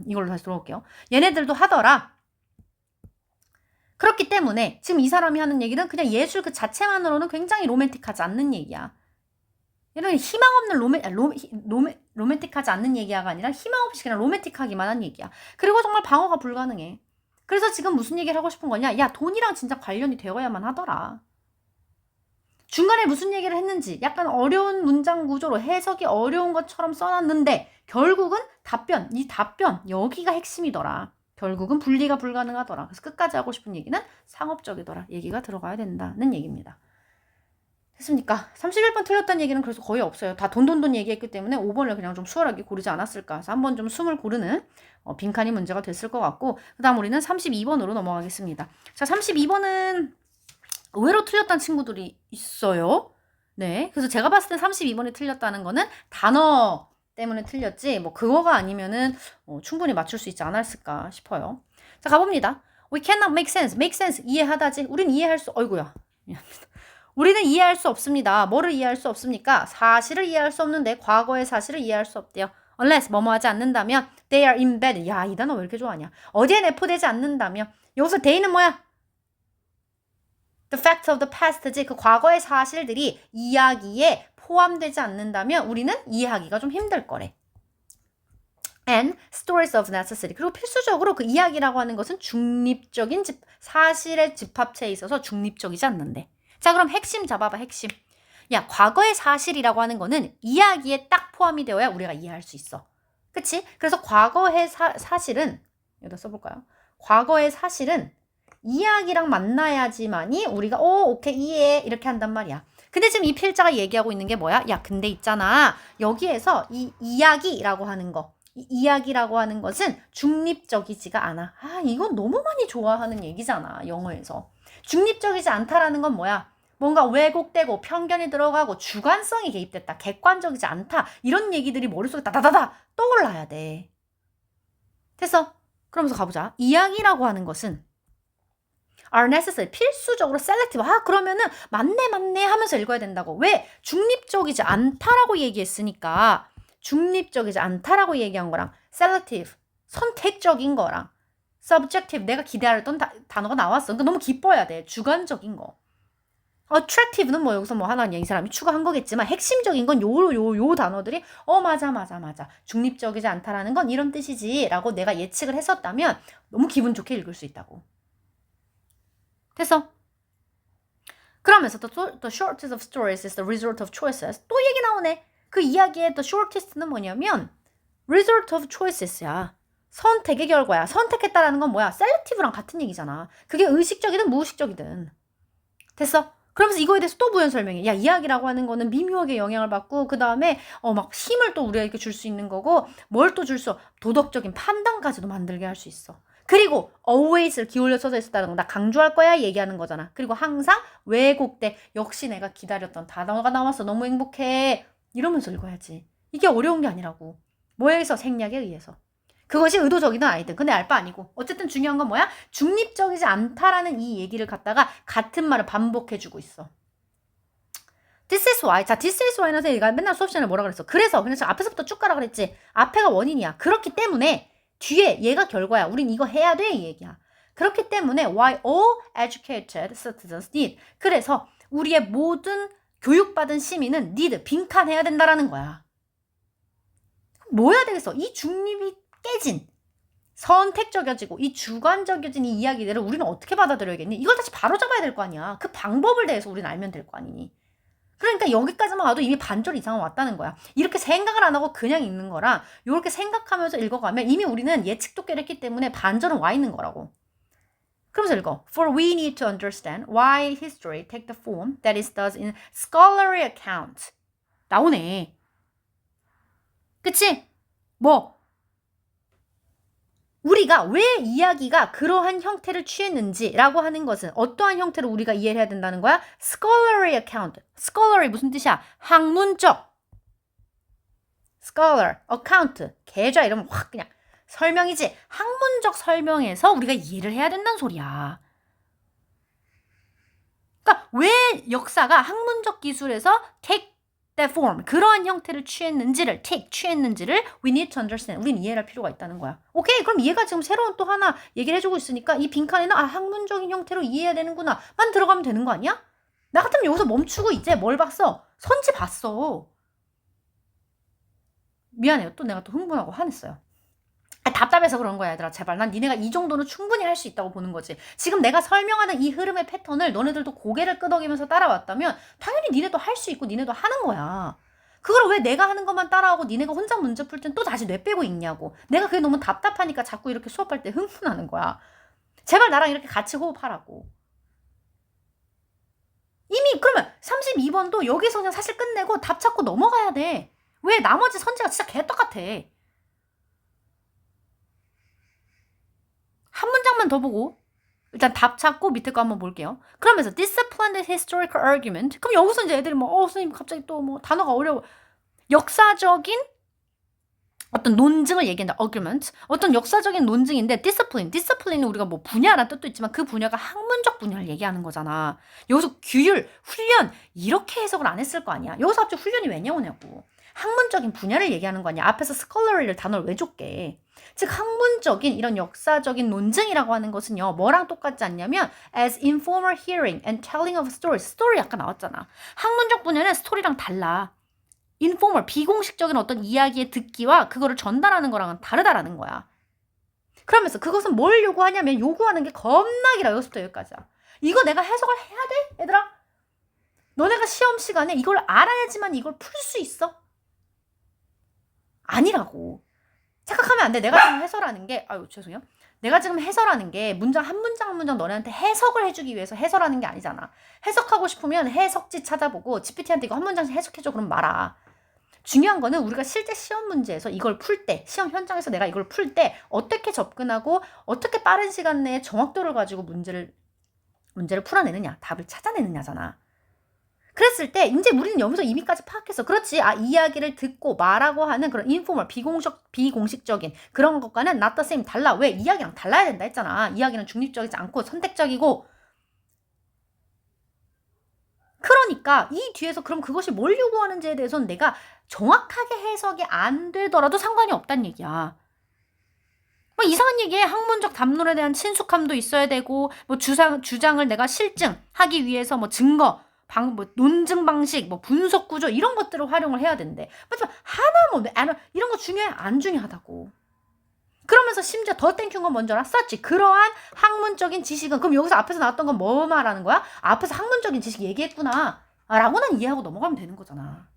이걸로 다시 돌아올게요. 얘네들도 하더라. 그렇기 때문에 지금 이 사람이 하는 얘기는 그냥 예술 그 자체만으로는 굉장히 로맨틱하지 않는 얘기야. 이런 희망 없는 로맨틱하지 않는 얘기가 아니라 희망 없이 그냥 로맨틱하기만 한 얘기야. 그리고 정말 방어가 불가능해. 그래서 지금 무슨 얘기를 하고 싶은 거냐? 야, 돈이랑 진짜 관련이 되어야만 하더라. 중간에 무슨 얘기를 했는지 약간 어려운 문장 구조로 해석이 어려운 것처럼 써놨는데 결국은 이 답변 여기가 핵심이더라. 결국은 분리가 불가능하더라. 그래서 끝까지 하고 싶은 얘기는 상업적이더라. 얘기가 들어가야 된다는 얘기입니다. 됐습니까? 31번 틀렸다는 얘기는 그래서 거의 없어요. 다 돈 얘기했기 때문에 5번을 그냥 좀 수월하게 고르지 않았을까. 그래서 한번 좀 숨을 고르는 빈칸이 문제가 됐을 것 같고 그 다음 우리는 32번으로 넘어가겠습니다. 자, 32번은 의외로 틀렸다는 친구들이 있어요. 네, 그래서 제가 봤을 땐 32번이 틀렸다는 거는 단어 때문에 틀렸지 뭐 그거가 아니면은 충분히 맞출 수 있지 않았을까 싶어요. 자, 가봅니다. We cannot make sense. make sense 이해하다지. 우린 이해할 수 미안합니다. 우리는 이해할 수 없습니다. 뭐를 이해할 수 없습니까? 사실을 이해할 수 없는데 과거의 사실을 이해할 수 없대요. unless 뭐뭐 하지 않는다면 they are embedded. 야, 이 단어 왜 이렇게 좋아하냐? 어디에 내포되지 않는다면 여기서 they는 뭐야? the facts of the past지. 그 과거의 사실들이 이야기에 포함되지 않는다면 우리는 이해하기가 좀 힘들 거래. and stories of necessity. 그리고 필수적으로 그 이야기라고 하는 것은 중립적인 사실의 집합체에 있어서 중립적이지 않는데. 자, 그럼 핵심 잡아봐, 핵심. 야, 과거의 사실이라고 하는 거는 이야기에 딱 포함이 되어야 우리가 이해할 수 있어. 그치? 그래서 과거의 사실은, 여기다 써볼까요? 과거의 사실은 이야기랑 만나야지만이 우리가, 오케이, 이해. 이렇게 한단 말이야. 근데 지금 이 필자가 얘기하고 있는 게 뭐야? 야, 근데 있잖아. 여기에서 이 이야기라고 하는 거. 이 이야기라고 하는 것은 중립적이지가 않아. 이건 너무 많이 좋아하는 얘기잖아, 영어에서. 중립적이지 않다라는 건 뭐야? 뭔가 왜곡되고 편견이 들어가고 주관성이 개입됐다. 객관적이지 않다. 이런 얘기들이 머릿속에 다다다다 떠올라야 돼. 됐어? 그러면서 가보자. 이야기라고 하는 것은 are necessary. 필수적으로 selective. 그러면은 맞네 하면서 읽어야 된다고. 왜? 중립적이지 않다라고 얘기했으니까 중립적이지 않다라고 얘기한 거랑 selective. 선택적인 거랑 subjective, 내가 기대하던 단어가 나왔어. 그러니까 너무 기뻐야 돼. 주관적인 거. attractive는 뭐 여기서 뭐 하나 이 사람이 추가한 거겠지만 핵심적인 건 요 단어들이 맞아. 중립적이지 않다라는 건 이런 뜻이지 라고 내가 예측을 했었다면 너무 기분 좋게 읽을 수 있다고. 됐어? 그러면서 the shortest of stories is the result of choices. 또 얘기 나오네. 그 이야기의 the shortest는 뭐냐면 result of choices야. 선택의 결과야. 선택했다라는 건 뭐야? 셀렉티브랑 같은 얘기잖아. 그게 의식적이든 무의식적이든. 됐어? 그러면서 이거에 대해서 또 부연 설명해. 야, 이야기라고 하는 거는 미묘하게 영향을 받고 그 다음에 막 힘을 또 우리에게 줄 수 있는 거고 뭘 또 줄 수 도덕적인 판단까지도 만들게 할 수 있어. 그리고 always를 기울여 써져 있었다는 거 나 강조할 거야 얘기하는 거잖아. 그리고 항상 왜곡돼. 역시 내가 기다렸던 단어가 나왔어. 너무 행복해. 이러면서 읽어야지. 이게 어려운 게 아니라고. 뭐에 의해서? 생략에 의해서. 그것이 의도적이든 아니든. 근데 알 바 아니고. 어쨌든 중요한 건 뭐야? 중립적이지 않다라는 이 얘기를 갖다가 같은 말을 반복해주고 있어. This is why. 자, this is why는 내가 맨날 수업 시간에 뭐라 그랬어? 그래서 앞에서부터 쭉 가라 그랬지. 앞에가 원인이야. 그렇기 때문에 뒤에 얘가 결과야. 우린 이거 해야 돼 이 얘기야. 그렇기 때문에 why all educated citizens need. 그래서 우리의 모든 교육받은 시민은 need, 빈칸해야 된다라는 거야. 뭐 해야 되겠어? 이 중립이 깨진, 선택적이어지고 이 주관적이어진 이 이야기들을 우리는 어떻게 받아들여야겠니? 이걸 다시 바로잡아야 될 거 아니야. 그 방법을 대해서 우리는 알면 될 거 아니니. 그러니까 여기까지만 와도 이미 반절 이상은 왔다는 거야. 이렇게 생각을 안 하고 그냥 읽는 거랑 이렇게 생각하면서 읽어가면 이미 우리는 예측도 깨렸기 때문에 반절은 와 있는 거라고. 그러면서 읽어. For we need to understand why history take the form that it does in scholarly account. 나오네. 그치? 뭐 우리가 왜 이야기가 그러한 형태를 취했는지라고 하는 것은 어떠한 형태로 우리가 이해를 해야 된다는 거야? Scholarly account. Scholarly 무슨 뜻이야? 학문적. Scholar, account. 계좌 이러면 확 그냥 설명이지. 학문적 설명에서 우리가 이해를 해야 된다는 소리야. 그러니까 왜 역사가 학문적 기술에서 take that form, 그러한 형태를 취했는지를 we need to understand. 우린 이해할 필요가 있다는 거야. 오케이, 그럼 얘가 지금 새로운 또 하나 얘기를 해주고 있으니까 이 빈칸에는 학문적인 형태로 이해해야 되는구나 만 들어가면 되는 거 아니야? 나 같으면 여기서 멈추고 이제 뭘 봤어? 선지 봤어. 미안해요. 또 내가 또 흥분하고 화냈어요. 답답해서 그런 거야, 얘들아. 제발. 난 니네가 이 정도는 충분히 할 수 있다고 보는 거지. 지금 내가 설명하는 이 흐름의 패턴을 너네들도 고개를 끄덕이면서 따라왔다면 당연히 니네도 할 수 있고 니네도 하는 거야. 그걸 왜 내가 하는 것만 따라하고 니네가 혼자 문제 풀 땐 또 다시 뇌 빼고 있냐고. 내가 그게 너무 답답하니까 자꾸 이렇게 수업할 때 흥분하는 거야. 제발 나랑 이렇게 같이 호흡하라고. 이미 그러면 32번도 여기서 그냥 사실 끝내고 답 찾고 넘어가야 돼. 왜? 나머지 선지가 진짜 개떡같아. 한 문장만 더 보고 일단 답 찾고 밑에 거 한번 볼게요. 그러면서 disciplined historical argument. 그럼 여기서 이제 애들이 선생님 갑자기 또 단어가 어려워. 역사적인 어떤 논증을 얘기한다. argument. 어떤 역사적인 논증인데 discipline은 우리가 분야라는 뜻도 있지만 그 분야가 학문적 분야를 얘기하는 거잖아. 여기서 규율, 훈련 이렇게 해석을 안 했을 거 아니야. 여기서 갑자기 훈련이 왜 나오냐고. 학문적인 분야를 얘기하는 거 아니야. 앞에서 scholary를 단어를 왜 줬게. 즉 학문적인 이런 역사적인 논증이라고 하는 것은요. 뭐랑 똑같지 않냐면 as informal hearing and telling of stories. 스토리 아까 나왔잖아. 학문적 분야는 스토리랑 달라. informal, 비공식적인 어떤 이야기의 듣기와 그거를 전달하는 거랑은 다르다라는 거야. 그러면서 그것은 뭘 요구하냐면 요구하는 게 겁나 길어. 여기서부터 여기까지야. 이거 내가 해석을 해야 돼? 얘들아? 너네가 시험 시간에 이걸 알아야지만 이걸 풀 수 있어? 아니라고. 착각하면 안 돼. 내가 지금 해설하는 게 죄송해요. 내가 지금 해설하는 게 문장 한 문장 한 문장 너네한테 해석을 해주기 위해서 해설하는 게 아니잖아. 해석하고 싶으면 해석지 찾아보고 GPT한테 이거 한 문장씩 해석해줘 그럼 말아. 중요한 거는 우리가 실제 시험 문제에서 이걸 풀 때, 시험 현장에서 내가 이걸 풀 때 어떻게 접근하고 어떻게 빠른 시간 내에 정확도를 가지고 문제를 풀어내느냐, 답을 찾아내느냐잖아. 그랬을 때 이제 우리는 여기서 이미까지 파악했어. 그렇지. 이야기를 듣고 말하고 하는 그런 인포멀, 비공식적인 그런 것과는 not the same, 달라. 왜? 이야기랑 달라야 된다 했잖아. 이야기는 중립적이지 않고 선택적이고. 그러니까 이 뒤에서 그럼 그것이 뭘 요구하는지에 대해서는 내가 정확하게 해석이 안 되더라도 상관이 없다는 얘기야. 이상한 얘기에 학문적 담론에 대한 친숙함도 있어야 되고 주장을 내가 실증하기 위해서 증거 논증 방식, 분석 구조 이런 것들을 활용을 해야 된대. 하지만 하나 이런 거 중요해? 안 중요하다고. 그러면서 심지어 더 땡큐인 건 뭔지 알아? 썼지. 그러한 학문적인 지식은 그럼 여기서 앞에서 나왔던 건 뭐 말하는 거야? 앞에서 학문적인 지식 얘기했구나 라고는 이해하고 넘어가면 되는 거잖아.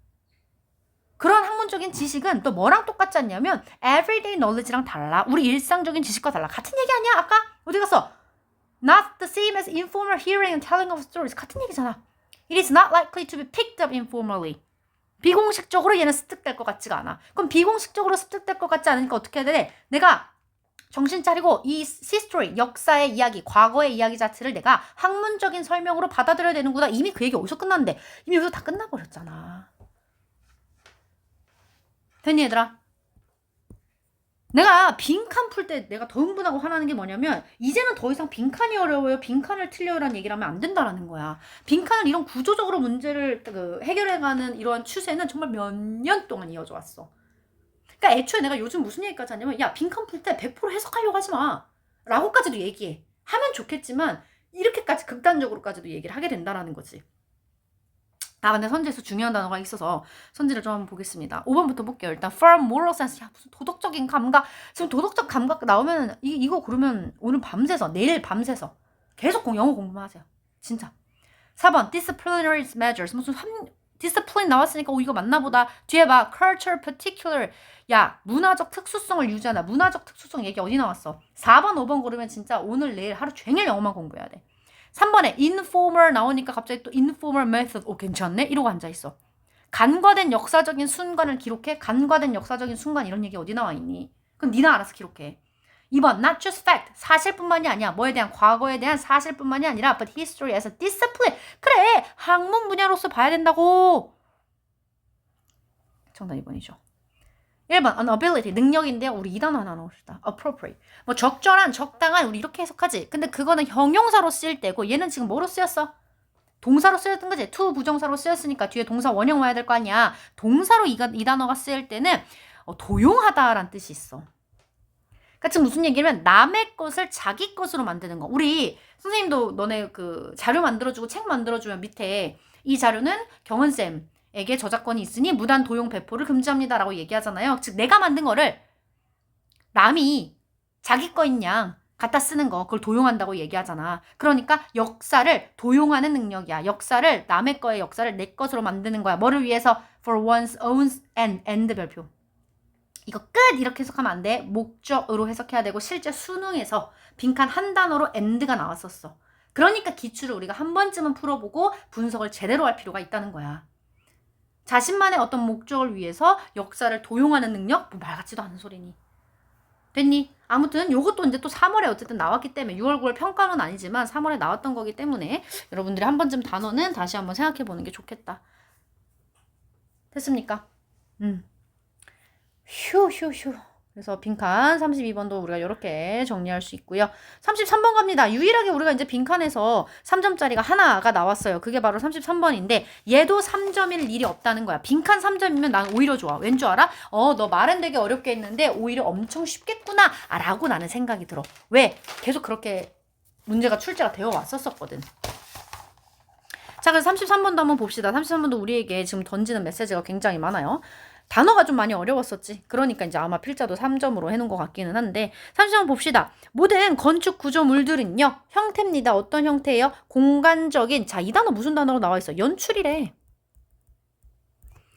그런 학문적인 지식은 또 뭐랑 똑같지 않냐면 everyday knowledge랑 달라. 우리 일상적인 지식과 달라. 같은 얘기 아니야? 아까 어디 갔어? Not the same as informal hearing and telling of stories. 같은 얘기잖아. It is not likely to be picked up informally. 비공식적으로 얘는 습득될 것 같지가 않아. 그럼 비공식적으로 습득될 것 같지 않으니까 어떻게 해야 돼? 내가 정신 차리고 이 history, 역사의 이야기, 과거의 이야기 자체를 내가 학문적인 설명으로 받아들여야 되는구나. 이미 그 얘기 어디서 끝났는데? 이미 여기서 다 끝나버렸잖아. 됐니 얘들아? 내가 빈칸 풀 때 내가 더 흥분하고 화나는 게 뭐냐면 이제는 더 이상 빈칸이 어려워요. 빈칸을 틀려요라는 얘기를 하면 안 된다라는 거야. 빈칸을 이런 구조적으로 문제를 해결해가는 이러한 추세는 정말 몇 년 동안 이어져 왔어. 그러니까 애초에 내가 요즘 무슨 얘기까지 하냐면 야 빈칸 풀 때 100% 해석하려고 하지 마. 라고까지도 얘기해. 하면 좋겠지만 이렇게까지 극단적으로까지도 얘기를 하게 된다라는 거지. 아 근데 선지에서 중요한 단어가 있어서 선지를 좀 한번 보겠습니다. 5번부터 볼게요. 일단 firm moral sense. 야 무슨 도덕적인 감각. 지금 도덕적 감각 나오면 이거 고르면 오늘 밤새서 내일 밤새서 계속 영어 공부만 하세요. 진짜. 4번 disciplinary measures. 무슨 discipline 나왔으니까 이거 맞나 보다. 뒤에 봐. culture particular. 야 문화적 특수성을 유지하나. 문화적 특수성 얘기 어디 나왔어? 4번 5번 고르면 진짜 오늘 내일 하루 종일 영어만 공부해야 돼. 3번에 informal 나오니까 갑자기 또 informal method. 괜찮네? 이러고 앉아있어. 간과된 역사적인 순간을 기록해. 간과된 역사적인 순간 이런 얘기 어디 나와 있니? 그럼 니나 알아서 기록해. 2번 not just fact. 사실뿐만이 아니야. 뭐에 대한 과거에 대한 사실뿐만이 아니라 but history as a discipline. 그래. 학문 분야로서 봐야 된다고. 정답 2번이죠. 1번 an ability 능력인데요. 우리 2단어 하나 넣읍시다. appropriate. 뭐 적절한, 적당한 우리 이렇게 해석하지. 근데 그거는 형용사로 쓰일 때고 얘는 지금 뭐로 쓰였어? 동사로 쓰였던 거지. to 부정사로 쓰였으니까 뒤에 동사 원형 와야 될 거 아니야. 동사로 이 단어가 쓰일 때는 도용하다라는 뜻이 있어. 그러니까 지금 무슨 얘기냐면 남의 것을 자기 것으로 만드는 거. 우리 선생님도 너네 그 자료 만들어주고 책 만들어주면 밑에 이 자료는 경은쌤 에게 저작권이 있으니 무단 도용 배포를 금지합니다라고 얘기하잖아요. 즉 내가 만든 거를 남이 자기 거인 양 갖다 쓰는 거 그걸 도용한다고 얘기하잖아. 그러니까 역사를 도용하는 능력이야. 역사를 남의 거의 역사를 내 것으로 만드는 거야. 뭐를 위해서? For one's own end 별표. 이거 끝 이렇게 해석하면 안 돼. 목적으로 해석해야 되고 실제 수능에서 빈칸 한 단어로 end가 나왔었어. 그러니까 기출을 우리가 한 번쯤은 풀어보고 분석을 제대로 할 필요가 있다는 거야. 자신만의 어떤 목적을 위해서 역사를 도용하는 능력? 뭐 말 같지도 않은 소리니. 됐니? 아무튼 요것도 이제 또 3월에 어쨌든 나왔기 때문에 6월 9월 평가는 아니지만 3월에 나왔던 거기 때문에 여러분들이 한 번쯤 단어는 다시 한번 생각해 보는 게 좋겠다. 됐습니까? 휴. 그래서 빈칸 32번도 우리가 이렇게 정리할 수 있고요. 33번 갑니다. 유일하게 우리가 이제 빈칸에서 3점짜리가 하나가 나왔어요. 그게 바로 33번인데 얘도 3점일 일이 없다는 거야. 빈칸 3점이면 난 오히려 좋아. 왠 줄 알아? 너 말은 되게 어렵게 했는데 오히려 엄청 쉽겠구나 라고 나는 생각이 들어. 왜? 계속 그렇게 문제가 출제가 되어 왔었거든. 자, 그래서 33번도 한번 봅시다. 33번도 우리에게 지금 던지는 메시지가 굉장히 많아요. 단어가 좀 많이 어려웠었지. 그러니까 이제 아마 필자도 3점으로 해놓은 것 같기는 한데 30번 봅시다. 모든 건축 구조물들은요. 형태입니다. 어떤 형태예요? 공간적인. 자, 이 단어 무슨 단어로 나와 있어? 연출이래.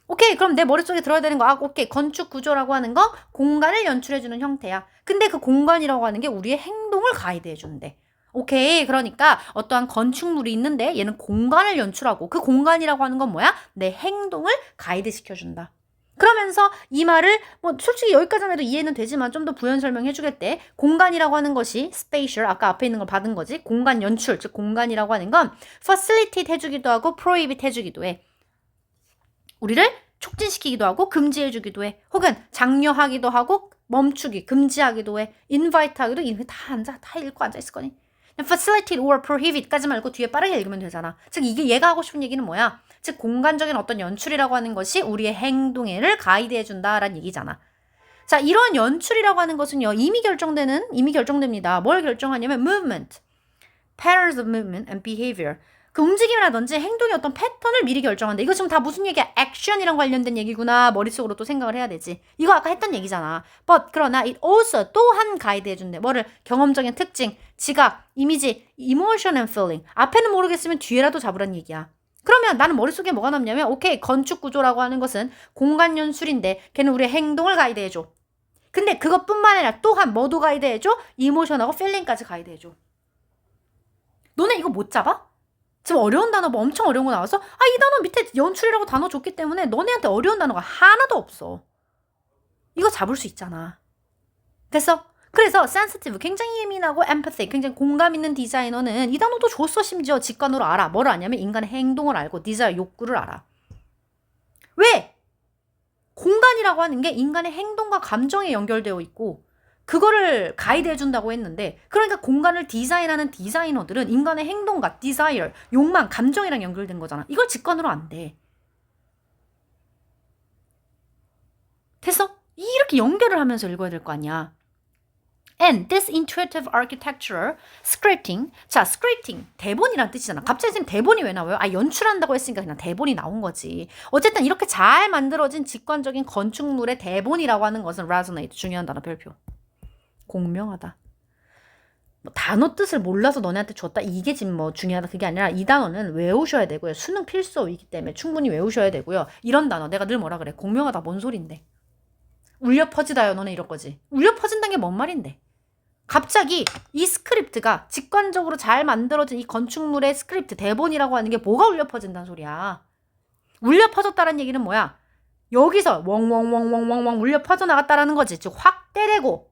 오케이. 그럼 내 머릿속에 들어야 되는 거. 오케이. 건축 구조라고 하는 거 공간을 연출해주는 형태야. 근데 그 공간이라고 하는 게 우리의 행동을 가이드해준대. 오케이. 그러니까 어떠한 건축물이 있는데 얘는 공간을 연출하고 그 공간이라고 하는 건 뭐야? 내 행동을 가이드시켜준다. 그러면서 이 말을 뭐 솔직히 여기까지만 해도 이해는 되지만 좀 더 부연 설명해 주겠대. 공간이라고 하는 것이 spatial, 아까 앞에 있는 걸 받은 거지. 공간 연출, 즉 공간이라고 하는 건 facilitate 해주기도 하고 prohibit 해주기도 해. 우리를 촉진시키기도 하고 금지해주기도 해. 혹은 장려하기도 하고 멈추기, 금지하기도 해. invite 하기도 다 읽고 앉아있을 거니. facilitate or prohibit까지 말고 뒤에 빠르게 읽으면 되잖아. 즉 이게 얘가 하고 싶은 얘기는 뭐야? 즉 공간적인 어떤 연출이라고 하는 것이 우리의 행동을 가이드해준다라는 얘기잖아. 자, 이런 연출이라고 하는 것은요. 이미 결정됩니다. 뭘 결정하냐면 movement, patterns of movement and behavior. 그 움직임이라든지 행동의 어떤 패턴을 미리 결정한다. 이거 지금 다 무슨 얘기야? 액션이랑 관련된 얘기구나. 머릿속으로 또 생각을 해야 되지. 이거 아까 했던 얘기잖아. But 그러나 it also 또한 가이드해준대. 뭐를? 경험적인 특징, 지각, 이미지, emotion and feeling. 앞에는 모르겠으면 뒤에라도 잡으란 얘기야. 그러면 나는 머릿속에 뭐가 남냐면 오케이 건축 구조라고 하는 것은 공간 연출인데 걔는 우리의 행동을 가이드해줘. 근데 그것뿐만 아니라 또한 뭐도 가이드해줘? 이모션하고 필링까지 가이드해줘. 너네 이거 못 잡아? 지금 어려운 단어 뭐 엄청 어려운 거 나왔어? 이 단어 밑에 연출이라고 단어 줬기 때문에 너네한테 어려운 단어가 하나도 없어. 이거 잡을 수 있잖아. 됐어? 그래서 sensitive, 굉장히 예민하고 empathy, 굉장히 공감 있는 디자이너는 이 단어도 줬어. 심지어 직관으로 알아. 뭐를 아냐면 인간의 행동을 알고 desire, 욕구를 알아. 왜? 공간이라고 하는 게 인간의 행동과 감정에 연결되어 있고 그거를 가이드 해준다고 했는데 그러니까 공간을 디자인하는 디자이너들은 인간의 행동과 desire, 욕망, 감정이랑 연결된 거잖아. 이걸 직관으로 안 돼. 됐어? 이렇게 연결을 하면서 읽어야 될 거 아니야. And this intuitive architecture, scripting. 자, scripting, 대본이란 뜻이잖아. 갑자기 지금 대본이 왜 나와요? 아, 연출한다고 했으니까 그냥 대본이 나온 거지. 어쨌든 이렇게 잘 만들어진 직관적인 건축물의 대본이라고 하는 것은 resonate, 중요한 단어 별표. 공명하다. 뭐 단어 뜻을 몰라서 너네한테 줬다. 이게 지금 뭐 중요하다. 그게 아니라 이 단어는 외우셔야 되고요. 수능 필수이기 때문에 충분히 외우셔야 되고요. 이런 단어 내가 늘 뭐라 그래. 공명하다 뭔 소린데. 울려 퍼지다요. 너네 이럴 거지. 울려 퍼진다는 게 뭔 말인데. 갑자기 이 스크립트가 직관적으로 잘 만들어진 이 건축물의 스크립트, 대본이라고 하는 게 뭐가 울려 퍼진다는 소리야. 울려 퍼졌다는 얘기는 뭐야? 여기서 웡웡웡웡웡 울려 퍼져나갔다라는 거지. 즉 확대되고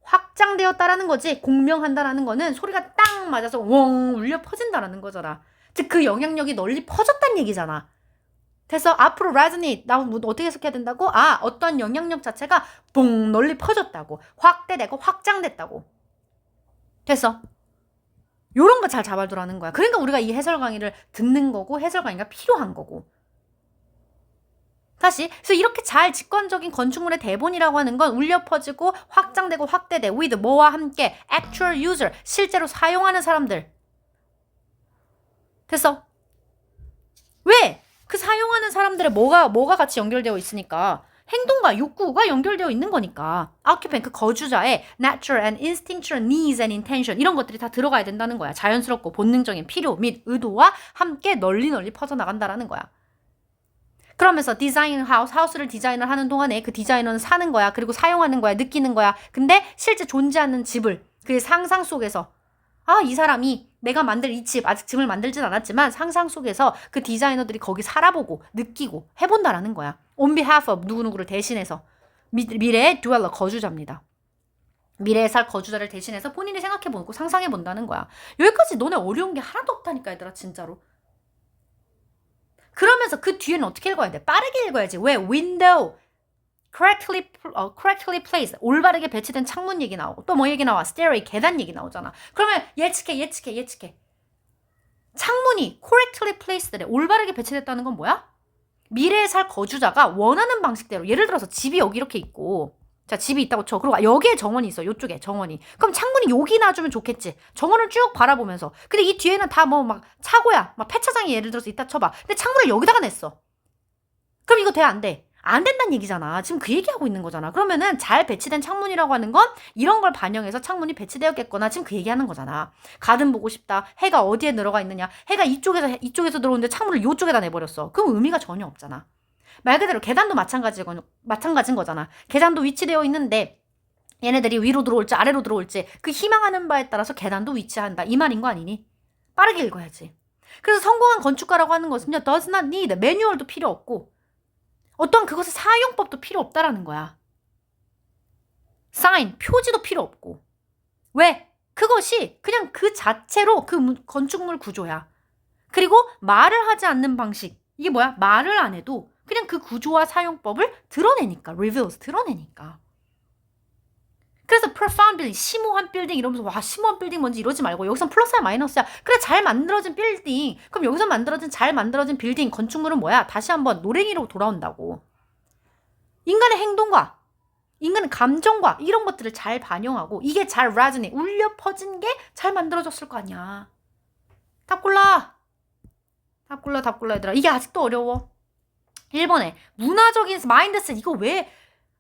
확장되었다라는 거지. 공명한다라는 거는 소리가 딱 맞아서 웡 울려 퍼진다라는 거잖아. 즉 그 영향력이 널리 퍼졌다는 얘기잖아. 그래서 앞으로 resonate, 나 뭐 어떻게 해석해야 된다고? 아, 어떤 영향력 자체가 봉 널리 퍼졌다고, 확대되고 확장됐다고. 됐어. 요런 거 잘 잡아두라는 거야. 그러니까 우리가 이 해설 강의를 듣는 거고 해설 강의가 필요한 거고. 다시, 그래서 이렇게 잘 직관적인 건축물의 대본이라고 하는 건 울려 퍼지고 확장되고 확대돼. with 뭐와 함께 actual user, 실제로 사용하는 사람들. 됐어. 왜? 그 사용하는 사람들의 뭐가 같이 연결되어 있으니까 행동과 욕구가 연결되어 있는 거니까 occupant, 그 거주자의 natural and instinctual needs and intention 이런 것들이 다 들어가야 된다는 거야. 자연스럽고 본능적인 필요 및 의도와 함께 널리 퍼져나간다라는 거야. 그러면서 디자인 하우스를 디자인을 하는 동안에 그 디자이너는 사는 거야. 그리고 사용하는 거야. 느끼는 거야. 근데 실제 존재하는 집을 그의 상상 속에서 아, 이 사람이 내가 만들 이 집, 아직 집을 만들진 않았지만 상상 속에서 그 디자이너들이 거기 살아보고 느끼고 해본다라는 거야. On behalf of 누구누구를 대신해서 미래의 dweller, 거주자입니다. 미래에 살 거주자를 대신해서 본인이 생각해보고 상상해본다는 거야. 여기까지 너네 어려운 게 하나도 없다니까 얘들아 진짜로. 그러면서 그 뒤에는 어떻게 읽어야 돼? 빠르게 읽어야지. 왜? window, correctly placed, 올바르게 배치된 창문 얘기 나오고 또 뭐 얘기 나와? stairway, 계단 얘기 나오잖아. 그러면 예측해. 창문이 correctly placed래. 올바르게 배치됐다는 건 뭐야? 미래에 살 거주자가 원하는 방식대로, 예를 들어서 집이 여기 이렇게 있고, 자, 집이 있다고 쳐. 그리고 여기에 정원이 있어. 요쪽에 정원이. 그럼 창문이 여기 놔주면 좋겠지. 정원을 쭉 바라보면서. 근데 이 뒤에는 다 뭐 막 차고야. 막 폐차장이 예를 들어서 있다 쳐봐. 근데 창문을 여기다가 냈어. 그럼 이거 돼? 안 돼? 안 된다는 얘기잖아. 지금 그 얘기하고 있는 거잖아. 그러면은 잘 배치된 창문이라고 하는 건 이런 걸 반영해서 창문이 배치되었겠거나 지금 그 얘기하는 거잖아. 가든 보고 싶다. 해가 어디에 들어가 있느냐. 해가 이쪽에서 들어오는데 창문을 이쪽에다 내버렸어. 그럼 의미가 전혀 없잖아. 말 그대로 계단도 마찬가지인 거잖아. 계단도 위치되어 있는데 얘네들이 위로 들어올지 아래로 들어올지 그 희망하는 바에 따라서 계단도 위치한다. 이 말인 거 아니니? 빠르게 읽어야지. 그래서 성공한 건축가라고 하는 것은요. does not need, 매뉴얼도 필요 없고 어떤 그것의 사용법도 필요 없다라는 거야. 사인, 표지도 필요 없고. 왜? 그것이 그냥 그 자체로 그 건축물 구조야. 그리고 말을 하지 않는 방식. 이게 뭐야? 말을 안 해도 그냥 그 구조와 사용법을 드러내니까. reveals, 드러내니까. 그래서 profound building, 심오한 빌딩 이러면서 와 심오한 빌딩 뭔지 이러지 말고 여기선 플러스야 마이너스야. 그래 잘 만들어진 빌딩. 그럼 여기서 잘 만들어진 빌딩 건축물은 뭐야? 다시 한번 노랭이로 돌아온다고. 인간의 행동과 인간의 감정과 이런 것들을 잘 반영하고 이게 잘 resonate, 울려 퍼진 게 잘 만들어졌을 거 아니야. 답 골라 얘들아. 이게 아직도 어려워. 1번에 문화적인 마인드셋 이거 왜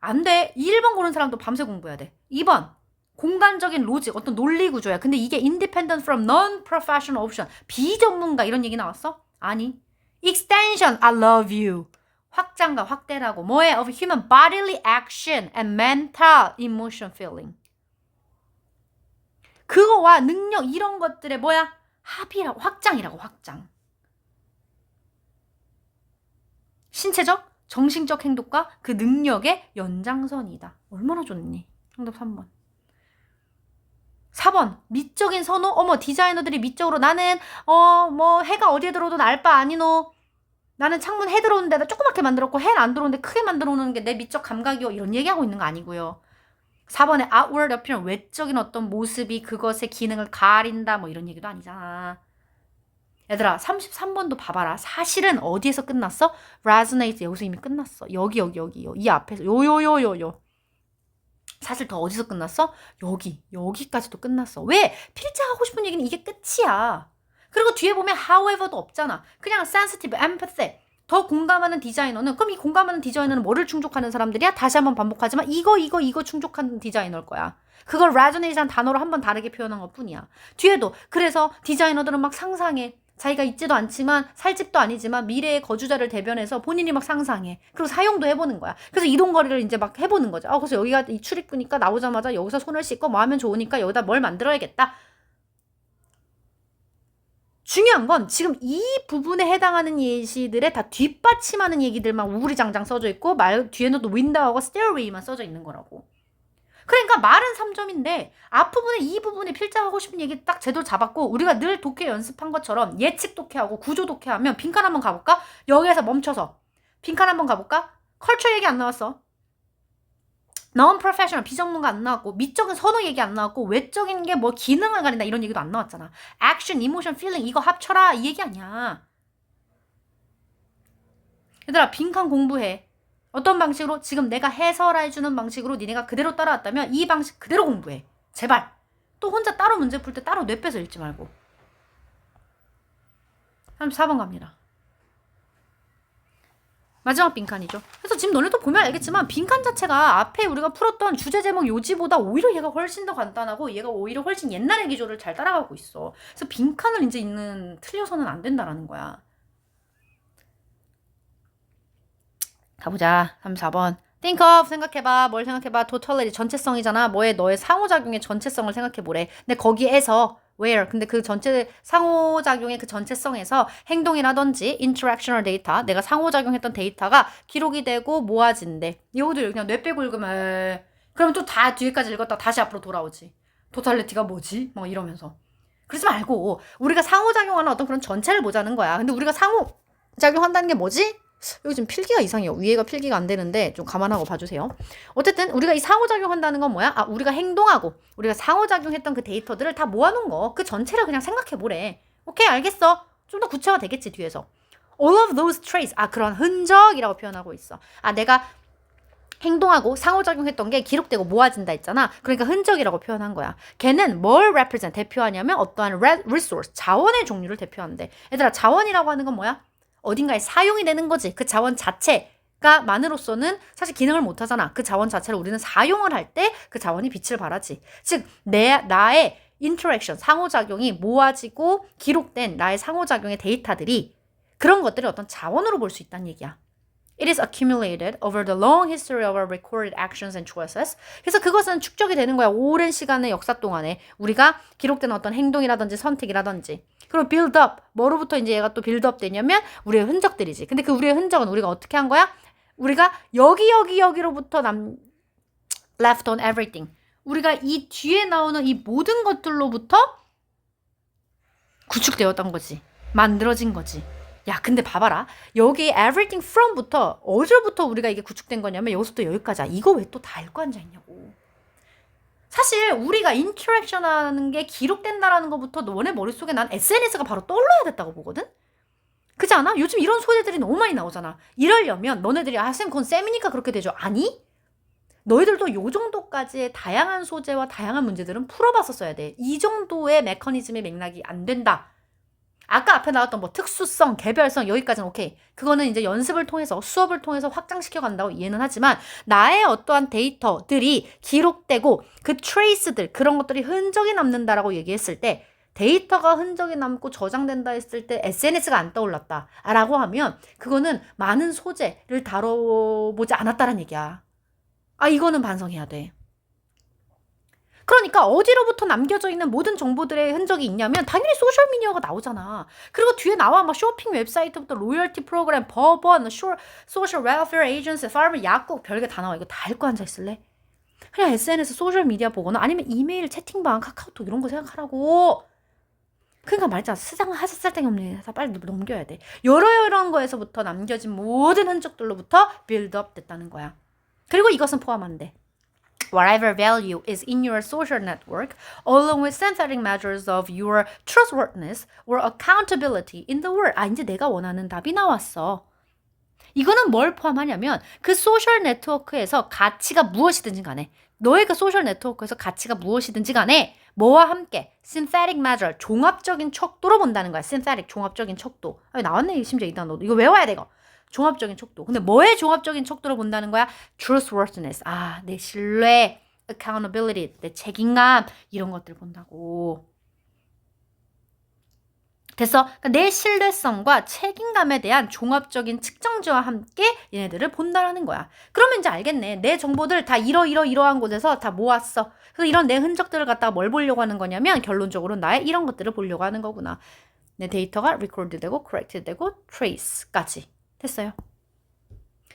안 돼? 1번 고른 사람도 밤새 공부해야 돼. 2번 공간적인 로직 어떤 논리 구조야. 근데 이게 independent from non-professional option 비전문가 이런 얘기 나왔어? 아니. extension I love you 확장과 확대라고 뭐에 of human bodily action and mental emotion feeling 그거와 능력 이런 것들의 뭐야? 합이라고 확장이라고 확장. 신체적 정신적 행동과 그 능력의 연장선이다. 얼마나 좋니? 정답 3번. 4번. 미적인 선호. 어머 디자이너들이 미적으로 나는 뭐 해가 어디에 들어도 날 바 아니노. 나는 창문 해 들어오는 데다 조그맣게 만들었고 해 안 들어오는데 크게 만들어 놓는 게 내 미적 감각이요. 이런 얘기하고 있는 거 아니고요. 4번에 outward appearance, 외적인 어떤 모습이 그것의 기능을 가린다 뭐 이런 얘기도 아니잖아. 얘들아 33번도 봐봐라. 사실은 어디에서 끝났어? resonate 여기서 이미 끝났어. 여기 이 앞에서 요. 사실 더 어디서 끝났어? 여기까지도 끝났어. 왜? 필자 하고 싶은 얘기는 이게 끝이야. 그리고 뒤에 보면 however도 없잖아. 그냥 sensitive, empathy. 더 공감하는 디자이너는 그럼 이 공감하는 디자이너는 뭐를 충족하는 사람들이야? 다시 한번 반복하지만 이거 충족하는 디자이너일 거야. 그걸 resonate라는 단어로 한번 다르게 표현한 것 뿐이야. 뒤에도 그래서 디자이너들은 막 상상해. 자기가 있지도 않지만 살 집도 아니지만 미래의 거주자를 대변해서 본인이 막 상상해. 그리고 사용도 해보는 거야. 그래서 이동거리를 이제 막 해보는 거죠. 그래서 여기가 이 출입구니까 나오자마자 여기서 손을 씻고 뭐 하면 좋으니까 여기다 뭘 만들어야겠다. 중요한 건 지금 이 부분에 해당하는 예시들에 다 뒷받침하는 얘기들만 우리장장 써져 있고 말 뒤에는 또 윈도우하고 스테어웨이만 써져 있는 거라고. 그러니까 말은 3점인데 앞부분에 이 부분에 필자하고 싶은 얘기 딱 제대로 잡았고 우리가 늘 독해 연습한 것처럼 예측 독해하고 구조 독해하면 빈칸 한번 가볼까? 여기에서 멈춰서 빈칸 한번 가볼까? 컬처 얘기 안 나왔어. non-professional 비전문가 안 나왔고 미적인 선호 얘기 안 나왔고 외적인 게 뭐 기능을 가린다 이런 얘기도 안 나왔잖아. action, emotion, feeling 이거 합쳐라 이 얘기 아니야. 얘들아 빈칸 공부해. 어떤 방식으로? 지금 내가 해설해주는 방식으로 니네가 그대로 따라왔다면 이 방식 그대로 공부해. 제발. 또 혼자 따로 문제 풀 때 따로 뇌 빼서 읽지 말고. 34번 갑니다. 마지막 빈칸이죠. 그래서 지금 너네도 보면 알겠지만 빈칸 자체가 앞에 우리가 풀었던 주제 제목 요지보다 오히려 얘가 훨씬 더 간단하고 얘가 오히려 훨씬 옛날의 기조를 잘 따라가고 있어. 그래서 빈칸을 이제 틀려서는 안 된다라는 거야. 가보자. 34번. Think of 생각해봐. 뭘 생각해봐. totality 전체성이잖아. 너의 상호작용의 전체성을 생각해보래. 근데 거기에서 where 근데 그 전체 상호작용의 그 전체성에서 행동이라든지 interactional data 내가 상호작용했던 데이터가 기록이 되고 모아진대. 이것도 그냥 뇌 빼고 읽으면 그럼 또 다 뒤에까지 읽었다 다시 앞으로 돌아오지. totality 뭐지? 뭐 이러면서. 그러지 말고 우리가 상호작용하는 어떤 그런 전체를 보자는 거야. 근데 우리가 상호작용한다는 게 뭐지? 여기 지금 필기가 이상해요. 위에가 필기가 안 되는데 좀 감안하고 봐주세요. 어쨌든 우리가 이 상호작용한다는 건 뭐야? 우리가 행동하고 우리가 상호작용했던 그 데이터들을 다 모아놓은 거. 그 전체를 그냥 생각해보래. 오케이 알겠어. 좀 더 구체화 되겠지 뒤에서. All of those traits. 그런 흔적이라고 표현하고 있어. 내가 행동하고 상호작용했던 게 기록되고 모아진다 했잖아. 그러니까 흔적이라고 표현한 거야. 걔는 뭘 represent 대표하냐면 어떠한 resource 자원의 종류를 대표하는데 얘들아 자원이라고 하는 건 뭐야? 어딘가에 사용이 되는 거지. 그 자원 자체가 만으로서는 사실 기능을 못 하잖아. 그 자원 자체를 우리는 사용을 할 때 그 자원이 빛을 발하지. 즉 나의 인터랙션, 상호작용이 모아지고 기록된 나의 상호작용의 데이터들이 그런 것들을 어떤 자원으로 볼 수 있다는 얘기야. It is accumulated over the long history of our recorded actions and choices. 그래서 그것은 축적이 되는 거야. 오랜 시간의 역사 동안에 우리가 기록된 어떤 행동이라든지 선택이라든지. 그리고 build up. 뭐로부터 이제 얘가 또 build up 되냐면 우리의 흔적들이지. 근데 그 우리의 흔적은 우리가 어떻게 한 거야? 우리가 여기로부터 left on everything. 우리가 이 뒤에 나오는 이 모든 것들로부터 구축되었던 거지. 만들어진 거지. 야 근데 봐봐라. 여기 everything from부터 어디로부터 우리가 이게 구축된 거냐면 여기서부터 여기까지야. 이거 왜 또 다 읽고 앉아있냐고. 사실 우리가 인터랙션 하는 게 기록된다라는 것부터 너네 머릿속에 난 SNS가 바로 떠올라야 됐다고 보거든? 그렇지 않아? 요즘 이런 소재들이 너무 많이 나오잖아. 이러려면 너네들이 쌤 그건 쌤이니까 그렇게 되죠. 아니? 너희들도 요 정도까지의 다양한 소재와 다양한 문제들은 풀어봤었어야 돼. 이 정도의 메커니즘의 맥락이 안 된다. 아까 앞에 나왔던 뭐 특수성, 개별성 여기까지는 오케이. 그거는 이제 연습을 통해서 수업을 통해서 확장시켜 간다고 이해는 하지만 나의 어떠한 데이터들이 기록되고 그 트레이스들 그런 것들이 흔적이 남는다라고 얘기했을 때 데이터가 흔적이 남고 저장된다 했을 때 SNS가 안 떠올랐다 라고 하면 그거는 많은 소재를 다뤄보지 않았다는 얘기야. 이거는 반성해야 돼. 그러니까 어디로부터 남겨져 있는 모든 정보들의 흔적이 있냐면 당연히 소셜미디어가 나오잖아. 그리고 뒤에 나와 막 쇼핑 웹사이트부터 로열티 프로그램, 법원, 소셜 웰페어 에이전시, 파르마, 약국 별게 다 나와. 이거 다 읽고 앉아있을래? 그냥 SNS 소셜미디어 보거나 아니면 이메일, 채팅방, 카카오톡 이런 거 생각하라고. 그러니까 말했잖아. 스장 하자 쓸데없는 회사 빨리 넘겨야 돼. 이런 거에서부터 남겨진 모든 흔적들로부터 빌드업 됐다는 거야. 그리고 이것은 포함한대. Whatever value is in your social network, along with synthetic measures of your trustworthiness or accountability in the world. 아, 이제 내가 원하는 답이 나왔어. 이거는 뭘 포함하냐면 그 소셜 네트워크에서 가치가 무엇이든지 간에 너의 그 소셜 네트워크에서 가치가 무엇이든지 간에 뭐와 함께 synthetic measure 종합적인 척도로 본다는 거야. synthetic 종합적인 척도. 아, 나왔네 심지어 이 단어. 이거 외워야 돼 이거. 종합적인 척도. 근데 뭐의 종합적인 척도로 본다는 거야? trustworthiness. 아, 내 신뢰, accountability, 내 책임감 이런 것들 본다고. 됐어? 그러니까 내 신뢰성과 책임감에 대한 종합적인 측정지와 함께 얘네들을 본다라는 거야. 그러면 이제 알겠네. 내 정보들 다 이러한 곳에서 다 모았어. 그래서 이런 내 흔적들을 갖다가 뭘 보려고 하는 거냐면 결론적으로 나의 이런 것들을 보려고 하는 거구나. 내 데이터가 record 되고 correct 되고 trace까지. 됐어요.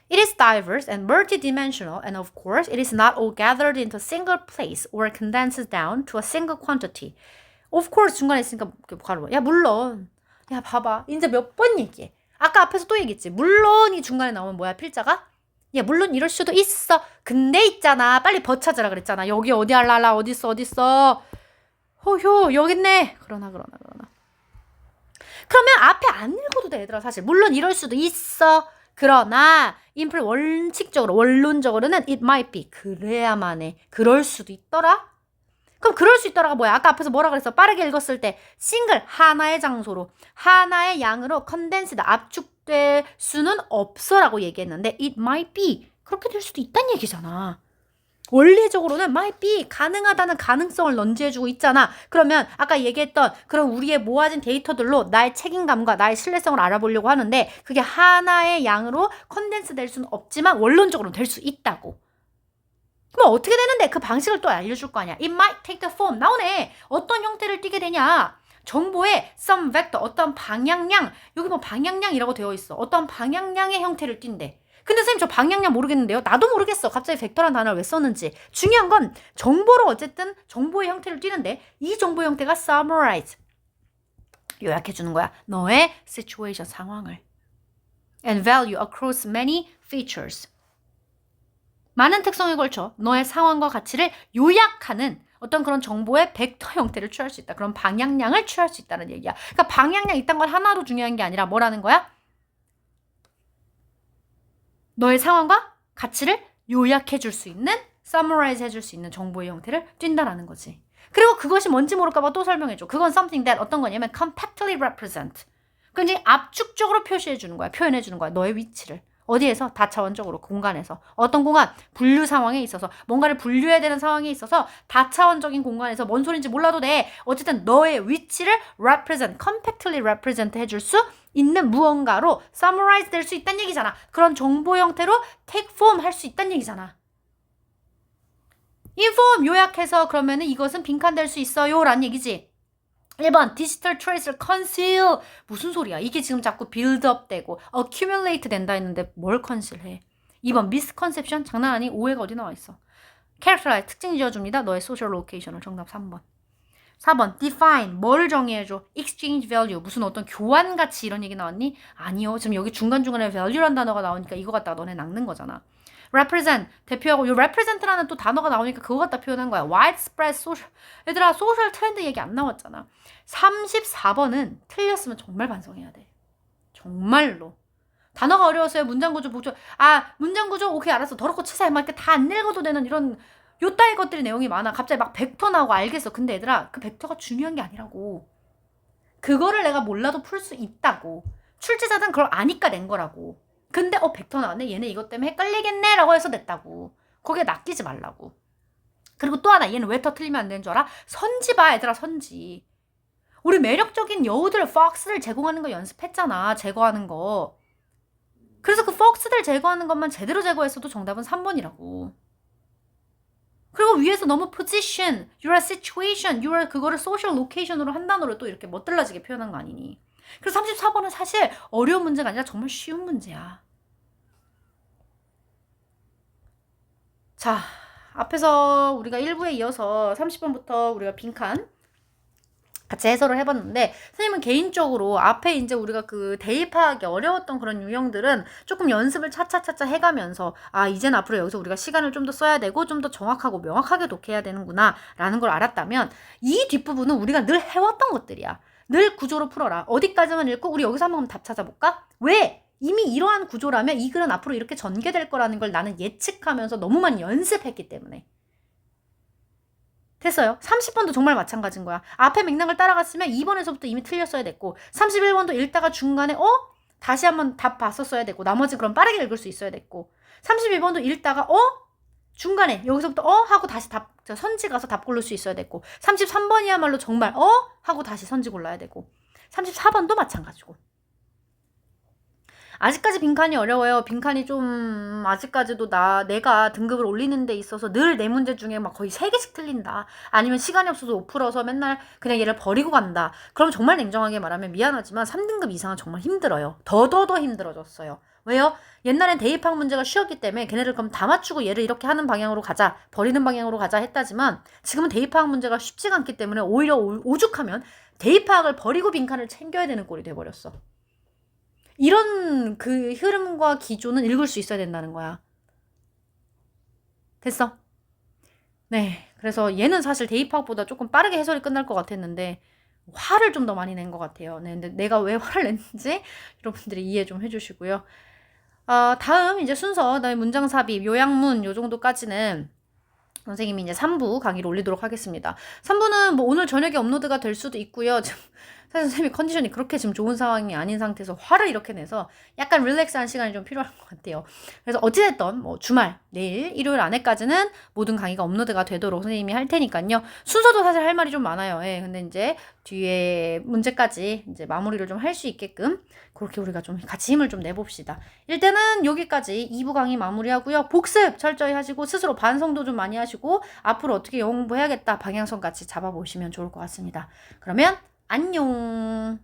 It is diverse and multidimensional, and of course, it is not all gathered into a single place or condensed down to a single quantity. Of course 중간에 있으니까 바로 야 물론 야 봐봐 이제 몇 번 얘기해. 아까 앞에서 또 얘기했지. 물론이 중간에 나오면 뭐야 필자가? 야 물론 이럴 수도 있어. 근데 있잖아. 빨리 버 찾으라 그랬잖아. 여기 어디 할랄라 어딨어. 호효 여기 있네. 그러나. 그러면 앞에 안 읽어도 돼 얘들아 사실. 물론 이럴 수도 있어. 그러나 인플 원론적으로는 it might be 그래야만 해. 그럴 수도 있더라. 그럼 그럴 수 있더라가 뭐야? 아까 앞에서 뭐라 그랬어? 빠르게 읽었을 때 싱글 하나의 장소로 하나의 양으로 컨덴스드 압축될 수는 없어라고 얘기했는데 it might be 그렇게 될 수도 있다는 얘기잖아. 원리적으로는 might be 가능하다는 가능성을 넌지해주고 있잖아. 그러면 아까 얘기했던 그런 우리의 모아진 데이터들로 나의 책임감과 나의 신뢰성을 알아보려고 하는데 그게 하나의 양으로 컨덴스 될 수는 없지만 원론적으로는 될 수 있다고. 그럼 어떻게 되는데 그 방식을 또 알려줄 거 아니야. It might take the form. 나오네. 어떤 형태를 띠게 되냐. 정보의 some vector, 어떤 방향량. 여기 뭐 방향량이라고 되어 있어. 어떤 방향량의 형태를 띈대. 근데 선생님 저 방향량 모르겠는데요. 나도 모르겠어. 갑자기 벡터란 단어를 왜 썼는지. 중요한 건 정보로 어쨌든 정보의 형태를 띠는데 이 정보의 형태가 summarize. 요약해 주는 거야. 너의 situation 상황을. And value across many features. 많은 특성에 걸쳐 너의 상황과 가치를 요약하는 어떤 그런 정보의 벡터 형태를 취할 수 있다. 그런 방향량을 취할 수 있다는 얘기야. 그러니까 방향량 이딴 건 하나로 중요한 게 아니라 뭐라는 거야? 너의 상황과 가치를 요약해 줄 수 있는, summarize 해줄 수 있는 정보의 형태를 띈다라는 거지. 그리고 그것이 뭔지 모를까 봐 또 설명해 줘. 그건 something that 어떤 거냐면 compactly represent. 굉장히 압축적으로 표시해 주는 거야. 표현해 주는 거야. 너의 위치를. 어디에서? 다차원적으로 공간에서. 어떤 공간? 분류 상황에 있어서 뭔가를 분류해야 되는 상황에 있어서 다차원적인 공간에서 뭔 소린지 몰라도 돼. 어쨌든 너의 위치를 represent, compactly represent 해줄 수 있는 무언가로 summarize 될 수 있다는 얘기잖아. 그런 정보 형태로 take form 할 수 있다는 얘기잖아. inform 요약해서 그러면은 이것은 빈칸될 수 있어요 라는 얘기지. 1번 디지털 트레이스를 conceal 무슨 소리야? 이게 지금 자꾸 build-up 되고 accumulate 된다 했는데 뭘 conceal 해? 2번 misconception 장난 아니? 오해가 어디 나와 있어? characterize 특징 지어줍니다. 너의 social location을 정답 3번. 4번 define 뭐를 정의해줘? exchange value 무슨 어떤 교환 가치 이런 얘기 나왔니? 아니요. 지금 여기 중간중간에 value란 단어가 나오니까 이거 갖다가 너네 낚는 거잖아. represent 대표하고 이 represent라는 또 단어가 나오니까 그거 갖다 표현한 거야. widespread social 얘들아 소셜 트렌드 얘기 안 나왔잖아. 34번은 틀렸으면 정말 반성해야 돼. 정말로. 단어가 어려워서요. 문장구조 보죠. 아 문장구조 오케이 알았어. 더럽고 치사해 막 이렇게 다 안 읽어도 되는 이런 요따위 것들이 내용이 많아. 갑자기 막 벡터 나오고 알겠어. 근데 얘들아 그 벡터가 중요한 게 아니라고. 그거를 내가 몰라도 풀 수 있다고. 출제자들은 그걸 아니까 낸 거라고. 근데 벡터 나왔네. 얘네 이것 때문에 헷갈리겠네 라고 해서 냈다고. 거기에 낚이지 말라고. 그리고 또 하나 얘는 왜 터트리면 안 되는 줄 알아? 선지 봐 얘들아 선지. 우리 매력적인 여우들 폭스를 제공하는 거 연습했잖아. 제거하는 거. 그래서 그 폭스들 제거하는 것만 제대로 제거했어도 정답은 3번이라고. 그리고 위에서 너무 position, your situation, your 그거를 social location으로 한 단어로 또 이렇게 멋들어지게 표현한 거 아니니. 그래서 34번은 사실 어려운 문제가 아니라 정말 쉬운 문제야. 자, 앞에서 우리가 1부에 이어서 30번부터 우리가 빈칸 같이 해설을 해봤는데, 선생님은 개인적으로 앞에 이제 우리가 그 대입하기 어려웠던 그런 유형들은 조금 연습을 차차차차 해가면서, 아, 이젠 앞으로 여기서 우리가 시간을 좀 더 써야 되고 좀 더 정확하고 명확하게 독해야 되는구나 라는 걸 알았다면, 이 뒷부분은 우리가 늘 해왔던 것들이야. 늘 구조로 풀어라. 어디까지만 읽고 우리 여기서 한번 답 찾아볼까? 왜? 이미 이러한 구조라면 이 글은 앞으로 이렇게 전개될 거라는 걸 나는 예측하면서 너무 많이 연습했기 때문에. 됐어요. 30번도 정말 마찬가지인 거야. 앞에 맥락을 따라갔으면 2번에서부터 이미 틀렸어야 됐고, 31번도 읽다가 중간에 다시 한번 답 봤었어야 됐고, 나머지 그럼 빠르게 읽을 수 있어야 됐고, 32번도 읽다가 중간에 여기서부터 하고 다시 선지 가서 답 고를 수 있어야 됐고, 33번이야말로 정말 하고 다시 선지 골라야 되고, 34번도 마찬가지고. 아직까지 빈칸이 어려워요. 빈칸이 좀 아직까지도 내가 등급을 올리는 데 있어서 늘 내 문제 중에 막 거의 3개씩 틀린다. 아니면 시간이 없어서 못 풀어서 맨날 그냥 얘를 버리고 간다. 그럼 정말 냉정하게 말하면 미안하지만 3등급 이상은 정말 힘들어요. 더 힘들어졌어요. 왜요? 옛날엔 대입학 문제가 쉬웠기 때문에 걔네를 그럼 다 맞추고 얘를 이렇게 하는 방향으로 가자, 버리는 방향으로 가자 했다지만, 지금은 대입학 문제가 쉽지가 않기 때문에 오히려 오죽하면 대입학을 버리고 빈칸을 챙겨야 되는 꼴이 돼버렸어. 이런 그 흐름과 기조는 읽을 수 있어야 된다는 거야. 됐어? 네. 그래서 얘는 사실 대입학보다 조금 빠르게 해설이 끝날 것 같았는데, 화를 좀 더 많이 낸 것 같아요. 네, 근데 내가 왜 화를 냈는지 여러분들이 이해 좀 해주시고요. 다음 이제 순서, 나의 문장 삽입, 요약문 요 정도까지는 선생님이 이제 3부 강의를 올리도록 하겠습니다. 3부는 뭐 오늘 저녁에 업로드가 될 수도 있고요. 사실 선생님이 컨디션이 그렇게 지금 좋은 상황이 아닌 상태에서 화를 이렇게 내서 약간 릴렉스한 시간이 좀 필요할 것 같아요. 그래서 어찌됐든 뭐 주말, 내일, 일요일 안에까지는 모든 강의가 업로드가 되도록 선생님이 할 테니까요. 순서도 사실 할 말이 좀 많아요. 예, 근데 이제 뒤에 문제까지 이제 마무리를 좀 할 수 있게끔 그렇게 우리가 좀 같이 힘을 좀 내봅시다. 일단은 여기까지 2부 강의 마무리하고요. 복습 철저히 하시고 스스로 반성도 좀 많이 하시고 앞으로 어떻게 영어 공부해야겠다 방향성 같이 잡아보시면 좋을 것 같습니다. 그러면 안녕.